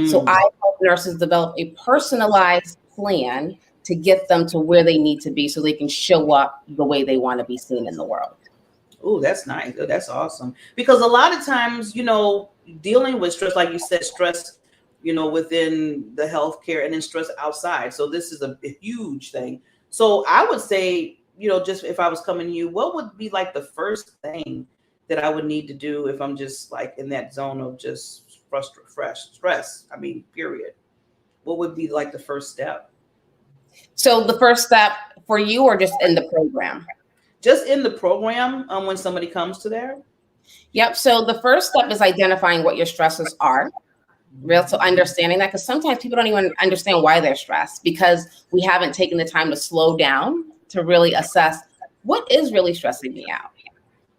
So I help nurses develop a personalized plan to get them to where they need to be so they can show up the way they want to be seen in the world. Oh, that's nice. Oh, that's awesome. Because a lot of times, dealing with stress, like you said, stress, within the healthcare and then stress outside. So this is a huge thing. So I would say, just if I was coming to you, what would be like the first thing that I would need to do if I'm just like in that zone of just stress? I mean, period. What would be like the first step? So the first step for you, or just in the program? Just in the program, when somebody comes to there? Yep. So the first step is identifying what your stresses are. So understanding that, because sometimes people don't even understand why they're stressed because we haven't taken the time to slow down to really assess what is really stressing me out.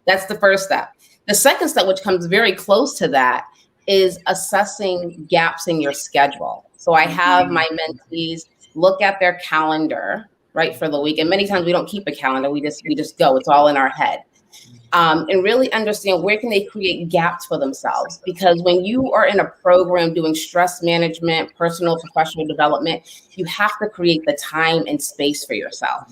That's the first step. The second step, which comes very close to that, is assessing gaps in your schedule. So I have my mentees look at their calendar, right, for the week. And many times we don't keep a calendar. We just go. It's all in our head. And really understand where can they create gaps for themselves. Because when you are in a program doing stress management, personal, professional development, you have to create the time and space for yourself.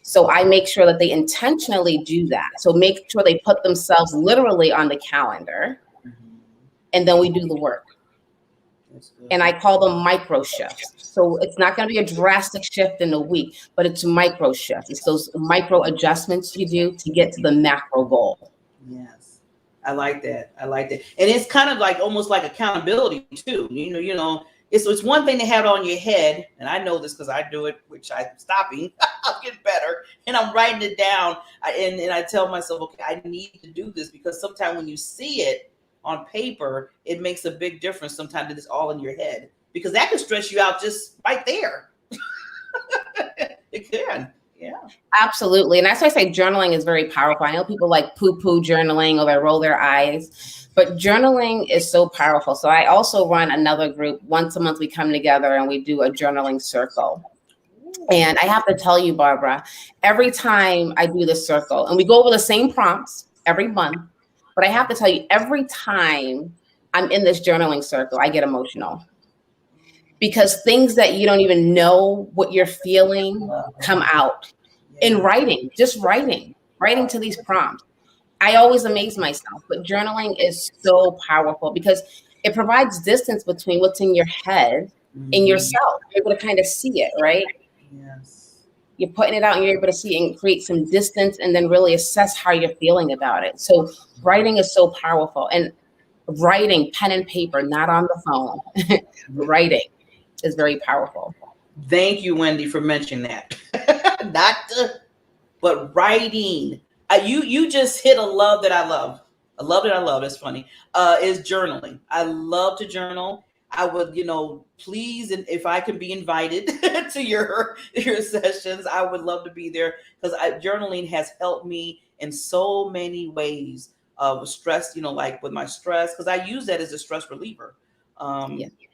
So I make sure that they intentionally do that. So make sure they put themselves literally on the calendar, and then we do the work. And I call them micro shifts. So it's not going to be a drastic shift in a week, but it's micro shifts. It's those micro adjustments you do to get to the macro goal. Yes, I like that. I like that. And it's kind of like almost like accountability too. It's one thing to have it on your head, and I know this because I do it, which I'm stopping. I'll get better, and I'm writing it down. And I tell myself, okay, I need to do this, because sometimes when you see it on paper, it makes a big difference. Sometimes it's all in your head, because that can stress you out just right there. It can. Yeah, absolutely. And that's why I say journaling is very powerful. I know people like poo-poo journaling, or they roll their eyes, but journaling is so powerful. So I also run another group. Once a month we come together and we do a journaling circle. And I have to tell you, Barbara, every time I do this circle, and we go over the same prompts every month, but I have to tell you, every time I'm in this journaling circle, I get emotional. Because things that you don't even know what you're feeling come out in writing, just writing to these prompts. I always amaze myself, but journaling is so powerful because it provides distance between what's in your head and yourself. You're able to kind of see it, right? Yes. You're putting it out and you're able to see it and create some distance and then really assess how you're feeling about it. So writing is so powerful. And writing, pen and paper, not on the phone, writing is very powerful. Thank you, Wendy, for mentioning that. But writing. You just hit a love that I love. A love that I love. It's funny. Is journaling. I love to journal. I would, please, and if I can be invited to your sessions, I would love to be there, because journaling has helped me in so many ways of stress. Like with my stress, because I use that as a stress reliever.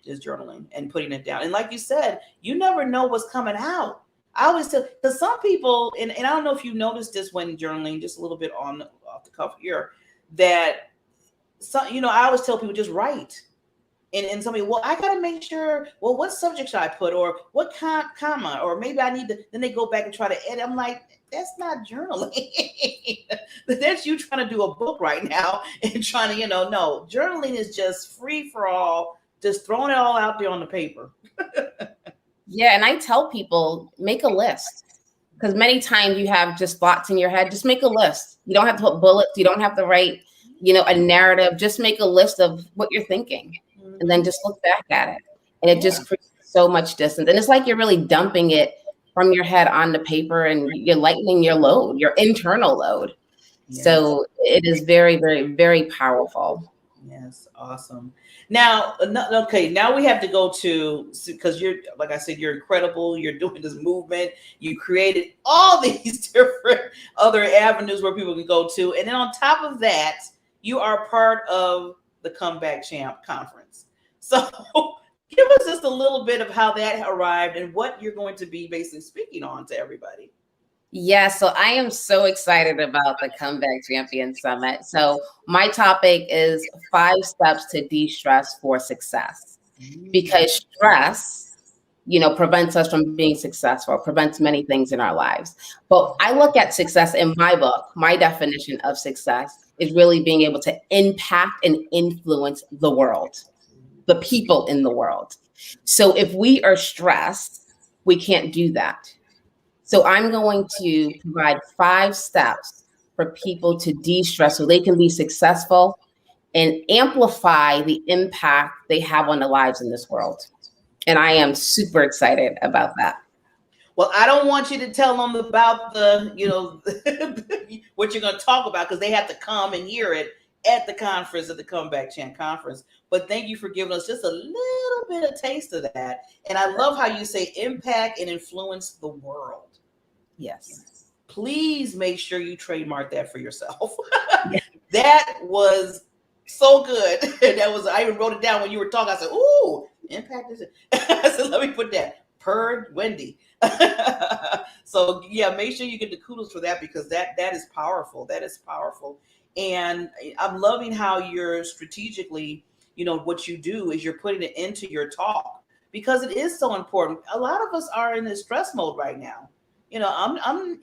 Is journaling and putting it down. And like you said, you never know what's coming out. I always tell, because some people, and I don't know if you noticed this when journaling, just a little bit off the cuff here, that some, I always tell people just write. And somebody, well, I got to make sure, well, what subject should I put, or what comma, or maybe I need to, then they go back and try to edit. I'm like, that's not journaling. That's you trying to do a book right now and trying to, no, journaling is just free for all, just throwing it all out there on the paper. Yeah, and I tell people, make a list, because many times you have just thoughts in your head. Just make a list. You don't have to put bullets. You don't have to write, a narrative. Just make a list of what you're thinking, and then just look back at it. And it just creates so much distance. And it's like you're really dumping it from your head onto paper, and you're lightening your load, your internal load. Yes. So it is very, very, very powerful. Yes, awesome. Now, okay, now we have to go to, because you're, like I said, you're incredible. You're doing this movement. You created all these different other avenues where people can go to. And then on top of that, you are part of the Comeback Champ Conference. So give us just a little bit of how that arrived and what you're going to be basically speaking on to everybody. Yeah, so I am so excited about the Comeback Champion Summit. So my topic is 5 steps to de-stress for success, because stress, prevents us from being successful, prevents many things in our lives. But I look at success in my book. My definition of success is really being able to impact and influence the world, the people in the world. So if we are stressed, we can't do that. So I'm going to provide 5 steps for people to de-stress so they can be successful and amplify the impact they have on the lives in this world. And I am super excited about that. Well, I don't want you to tell them about the, what you're going to talk about, because they have to come and hear it at the conference, at the Comeback Champ Conference. But thank you for giving us just a little bit of taste of that. And I love how you say impact and influence the world. Yes. Please make sure you trademark that for yourself. That was so good. I even wrote it down when you were talking. I said, ooh, impact is it. I said, let me put that per Wendy. So yeah, make sure you get the kudos for that, because that is powerful. That is powerful. And I'm loving how you're strategically, what you do is you're putting it into your talk, because it is so important. A lot of us are in this stress mode right now. I'm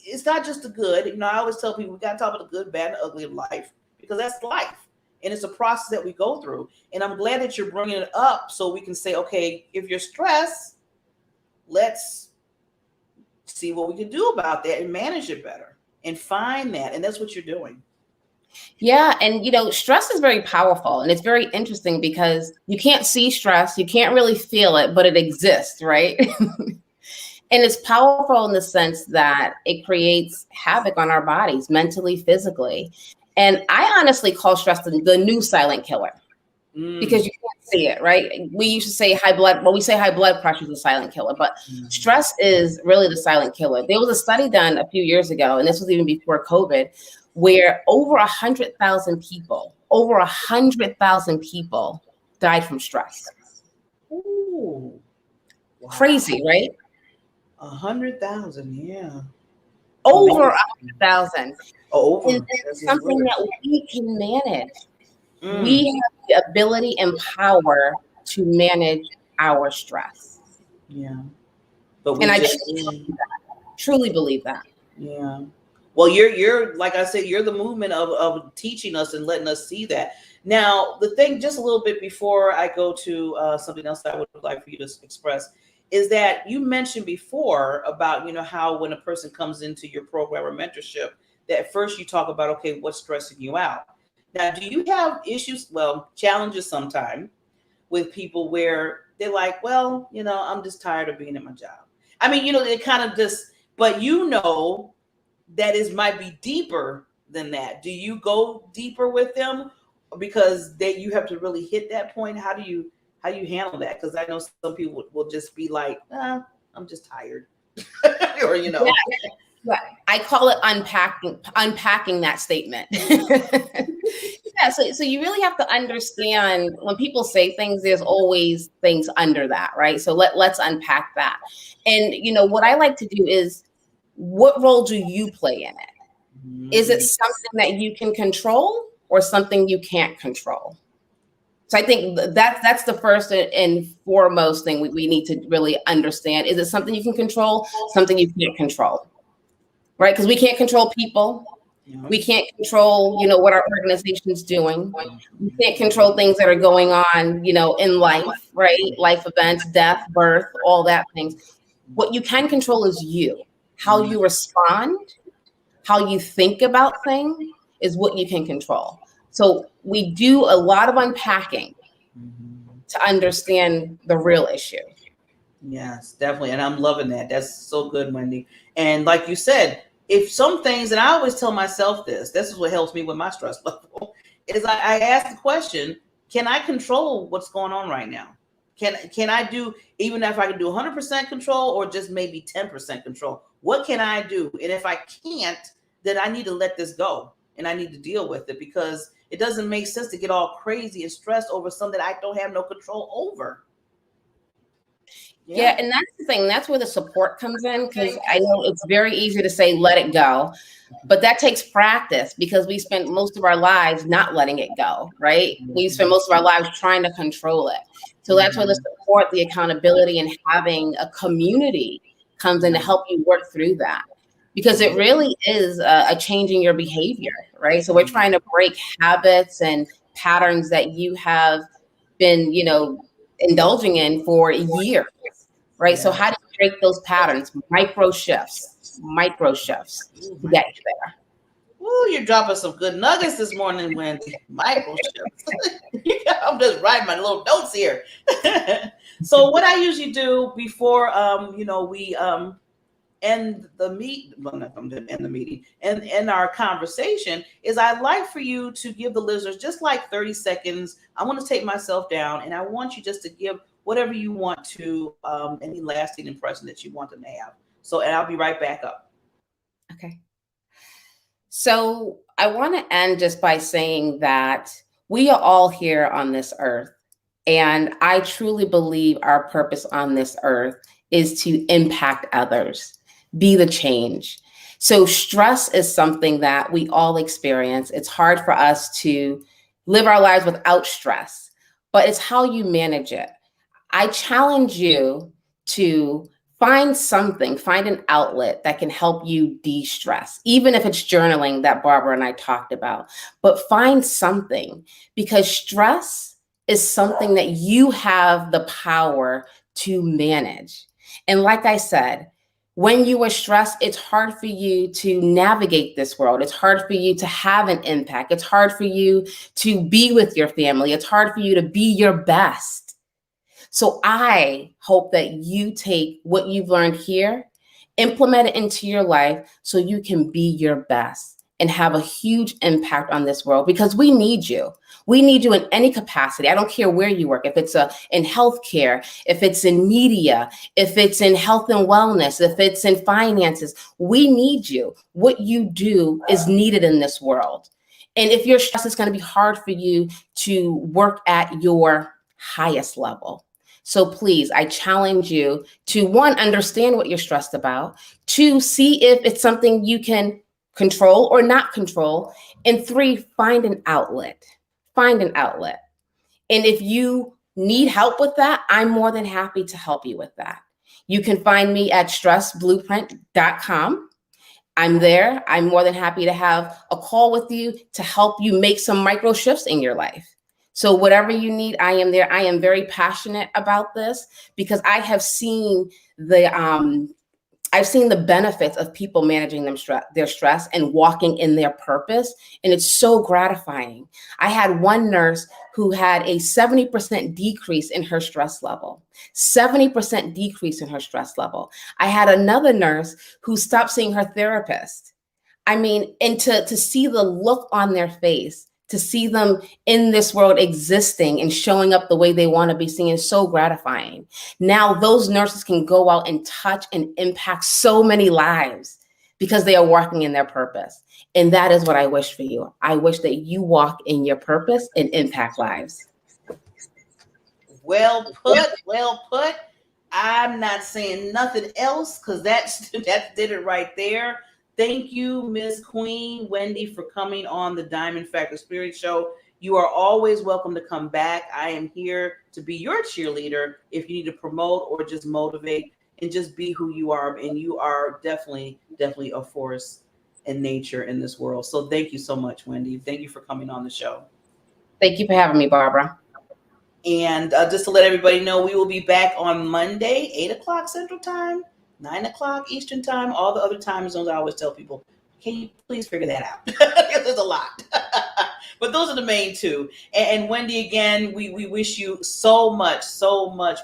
it's not just the good. I always tell people we got to talk about the good, bad, and ugly of life, because that's life. And it's a process that we go through. And I'm glad that you're bringing it up so we can say, okay, if you're stressed, let's see what we can do about that and manage it better and find that. And that's what you're doing. Yeah. And, stress is very powerful, and it's very interesting because you can't see stress. You can't really feel it, but it exists, right? And it's powerful in the sense that it creates havoc on our bodies, mentally, physically. And I honestly call stress the new silent killer, because you can't see it, right? We used to say high blood pressure is a silent killer, but stress is really the silent killer. There was a study done a few years ago, and this was even before COVID, where over 100,000 people died from stress. Ooh. Wow. Crazy, right? 100,000, yeah. Over 100,000. Over. And it's something that we can manage. We have the ability and power to manage our stress. Yeah. And I truly believe that. Yeah. Well, you're like I said, you're the movement of teaching us and letting us see that. Now, the thing, just a little bit before I go to something else that I would like for you to express, is that you mentioned before about, how when a person comes into your program or mentorship, that first you talk about, okay, what's stressing you out? Now, do you have challenges sometime with people where they're like, well, I'm just tired of being at my job. I mean, they kind of just, but that might be deeper than that. Do you go deeper with them because you have to really hit that point? How do you how you handle that? Because I know some people will just be like, I'm just tired. Or, you know. Yeah, I call it unpacking that statement. Yeah, so you really have to understand when people say things, there's always things under that, right? So let's unpack that. And you know, what I like to do is, what role do you play in it? Is it something that you can control or something you can't control? So I think that's the first and foremost thing we need to really understand. Is it something you can control, something you can't control? Right? Because we can't control people. We can't control, you know, what our organization's doing. We can't control things that are going on, you know, in life, right? Life events, death, birth, all that things. What you can control is you. How you respond, how you think about things is what you can control. So we do a lot of unpacking to understand the real issue. Yes, definitely. And I'm loving that. That's so good, Wendy. And like you said, if some things, and I always tell myself this is what helps me with my stress level, is I ask the question, can I control what's going on right now? Can I do, even if I can do 100% control or just maybe 10% control, what can I do? And if I can't, then I need to let this go and I need to deal with it, because it doesn't make sense to get all crazy and stressed over something that I don't have no control over. Yeah, and that's the thing. That's where the support comes in, because I know it's very easy to say, let it go. But that takes practice, because we spend most of our lives not letting it go, right? We spend most of our lives trying to control it. So that's where the support, the accountability, and having a community comes in to help you work through that. Because it really is a change in your behavior, right? So we're trying to break habits and patterns that you have been, you know, indulging in for years. Right. So how do you break those patterns? Micro shifts to get you there. Ooh, you're dropping some good nuggets this morning, Wendy. Micro shifts. I'm just writing my little notes here. So what I usually do before, you know, we end the meeting and end our conversation is I'd like for you to give the listeners just like 30 seconds. I want to take myself down and I want you just to give whatever you want to, any lasting impression that you want them to have. So, and I'll be right back up. Okay. So I want to end just by saying that we are all here on this earth. And I truly believe our purpose on this earth is to impact others, be the change. So stress is something that we all experience. It's hard for us to live our lives without stress, but it's how you manage it. I challenge you to find an outlet that can help you de-stress, even if it's journaling that Barbara and I talked about, but find something, because stress is something that you have the power to manage. And like I said, when you are stressed, it's hard for you to navigate this world. It's hard for you to have an impact. It's hard for you to be with your family. It's hard for you to be your best. So I hope that you take what you've learned here, implement it into your life so you can be your best and have a huge impact on this world, because we need you. We need you in any capacity. I don't care where you work, if it's in healthcare, if it's in media, if it's in health and wellness, if it's in finances, we need you. What you do is needed in this world. And if you're stressed, it's going to be hard for you to work at your highest level. So please, I challenge you to, one, understand what you're stressed about, two, see if it's something you can control or not control, and three, find an outlet. Find an outlet. And if you need help with that, I'm more than happy to help you with that. You can find me at stressblueprint.com. I'm there. I'm more than happy to have a call with you to help you make some micro shifts in your life. So whatever you need, I am there. I am very passionate about this because I have seen the benefits of people managing their stress and walking in their purpose. And it's so gratifying. I had one nurse who had a 70% decrease in her stress level. 70% decrease in her stress level. I had another nurse who stopped seeing her therapist. I mean, and to see the look on their face To see them in this world existing and showing up the way they want to be seen is so gratifying. Now those nurses can go out and touch and impact so many lives because they are walking in their purpose. And that is what I wish for you. I wish that you walk in your purpose and impact lives. Well put, well put. I'm not saying nothing else because that did it right there. Thank you, Ms. Queen Wendy, for coming on the Diamond Factor Spirit Show. You are always welcome to come back. I am here to be your cheerleader if you need to promote or just motivate and just be who you are. And you are definitely a force in nature in this world. So thank you so much, Wendy. Thank you for coming on the show. Thank you for having me, Barbara. And just to let everybody know, we will be back on Monday, 8 o'clock Central Time, 9 o'clock Eastern Time. All the other time zones, I always tell people, can you please figure that out? Because there's a lot. But those are the main two. And Wendy, again, we wish you so much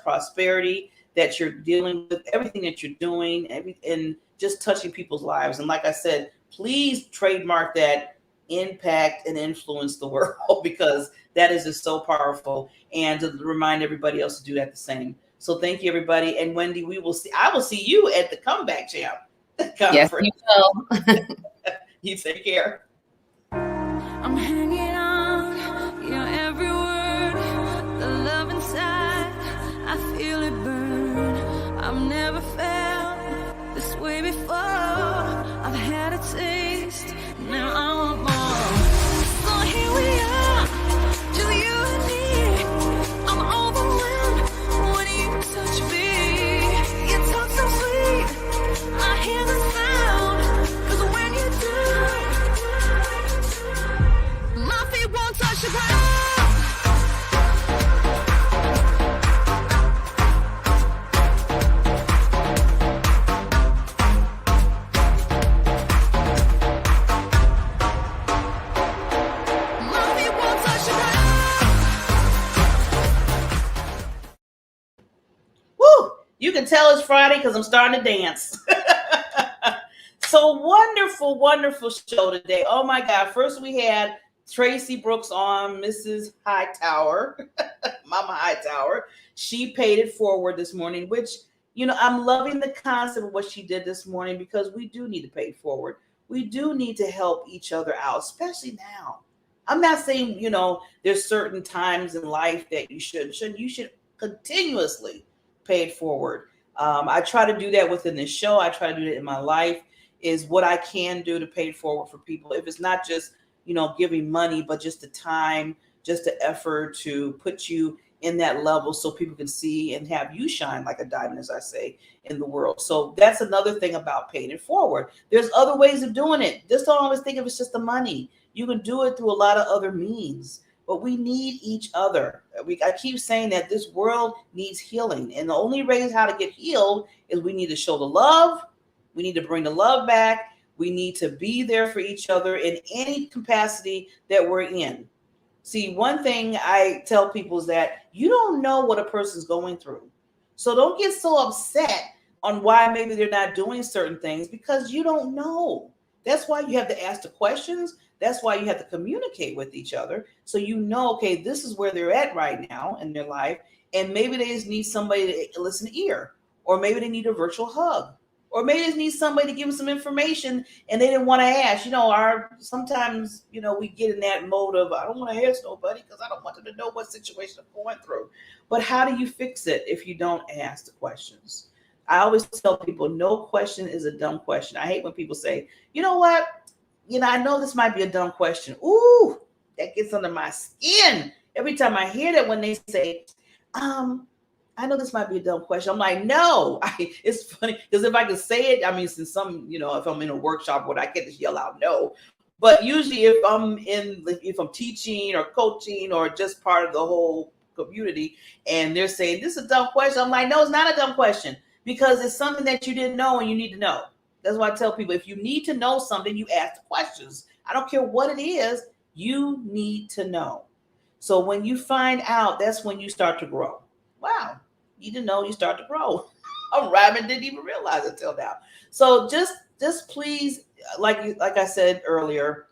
prosperity, that you're dealing with everything that you're doing and just touching people's lives. And like I said, please trademark that, impact and influence the world, because that is just so powerful. And to remind everybody else to do that the same. So thank you, everybody. And Wendy, I will see you at the Comeback Champ conference. Yes, you will. You take care. I'm hanging on your every word. The love inside, I feel it burn. I've never felt this way before. I've had a taste, now I want more. So here we are, just you and me. I'm overwhelmed when you touch me. You talk so sweet, I hear the sound. 'Cause when you do, my feet won't touch the ground. You can tell it's Friday because I'm starting to dance. So wonderful show today. Oh my God. First we had Tracy Brooks on, Mrs. Hightower, Mama Hightower. She paid it forward this morning, which, I'm loving the concept of what she did this morning, because we do need to pay it forward. We do need to help each other out, especially now. I'm not saying, there's certain times in life that you should continuously pay it forward. I try to do that within this show. I try to do it in my life, is what I can do to pay it forward for people. If it's not just, giving money, but just the time, just the effort to put you in that level so people can see and have you shine like a diamond, as I say, in the world. So that's another thing about paying it forward. There's other ways of doing it. Just don't always think of it's just the money. You can do it through a lot of other means. But we need each other. I keep saying that this world needs healing. And the only way how to get healed is we need to show the love. We need to bring the love back. We need to be there for each other in any capacity that we're in. See, one thing I tell people is that you don't know what a person's going through. So don't get so upset on why maybe they're not doing certain things, because you don't know. That's why you have to ask the questions. That's why you have to communicate with each other. So okay, this is where they're at right now in their life. And maybe they just need somebody to listen to ear. Or maybe they need a virtual hug. Or maybe they just need somebody to give them some information and they didn't want to ask. Sometimes, we get in that mode of, I don't want to ask nobody because I don't want them to know what situation I'm going through. But how do you fix it if you don't ask the questions? I always tell people, no question is a dumb question. I hate when people say, you know what? I know this might be a dumb question. Ooh, that gets under my skin. Every time I hear that, when they say, I know this might be a dumb question. I'm like, no. It's funny because if I could say it, since if I'm in a workshop, I can't just yell out no. But usually if I'm teaching or coaching or just part of the whole community and they're saying this is a dumb question, I'm like, no, it's not a dumb question, because it's something that you didn't know and you need to know. That's why I tell people, if you need to know something, you ask the questions. I don't care what it is, you need to know. So when you find out, that's when you start to grow. Wow, you didn't know, you start to grow. I'm rhyming, didn't even realize it till now. So just please, like I said earlier,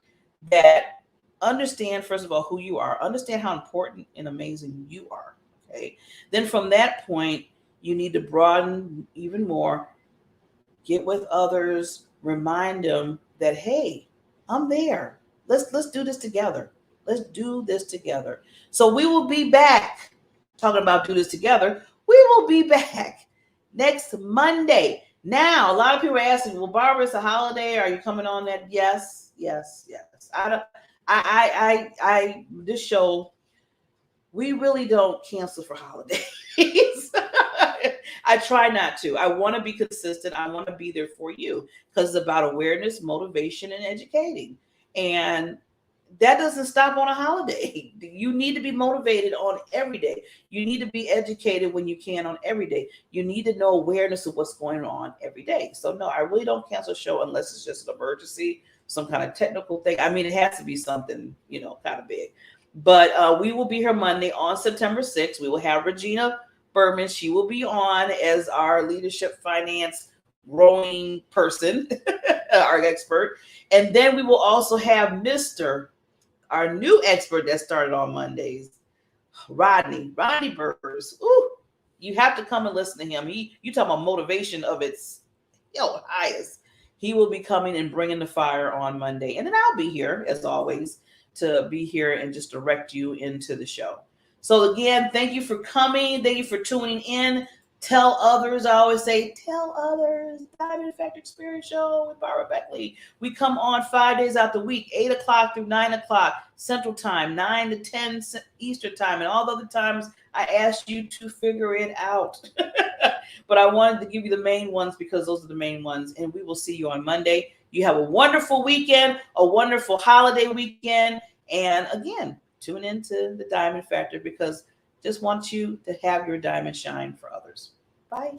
that understand, first of all, who you are. Understand how important and amazing you are. Okay. Then from that point, you need to broaden even more, get with others, remind them that, hey, I'm there. Let's do this together. Let's do this together. So we will be back talking about do this together. We will be back next Monday. Now, a lot of people are asking, well, Barbara, it's a holiday. Are you coming on that? Yes, yes, yes. This show, we really don't cancel for holidays. I try not to. I want to be consistent. I want to be there for you because it's about awareness, motivation, and educating. And that doesn't stop on a holiday. You need to be motivated on every day. You need to be educated when you can on every day. You need to know awareness of what's going on every day. So no, I really don't cancel a show unless it's just an emergency, some kind of technical thing. I mean, it has to be something, kind of big. But we will be here Monday on September 6th. We will have Regina Berman. She will be on as our leadership finance growing person, our expert. And then we will also have our new expert that started on Mondays, Rodney Burrs. Ooh, you have to come and listen to him. You talk about motivation of its highest. He will be coming and bringing the fire on Monday. And then I'll be here, as always, to be here and just direct you into the show. So again, thank you for coming. Thank you for tuning in. Tell others. I always say, tell others. Diamond Effect Experience Show with Barbara Beckley. We come on 5 days out the week, 8 o'clock through 9 o'clock Central Time, 9 to 10 Eastern Time, and all the other times I asked you to figure it out. But I wanted to give you the main ones because those are the main ones. And we will see you on Monday. You have a wonderful weekend, a wonderful holiday weekend. And again, tune into the Diamond Factor because just want you to have your diamond shine for others. Bye.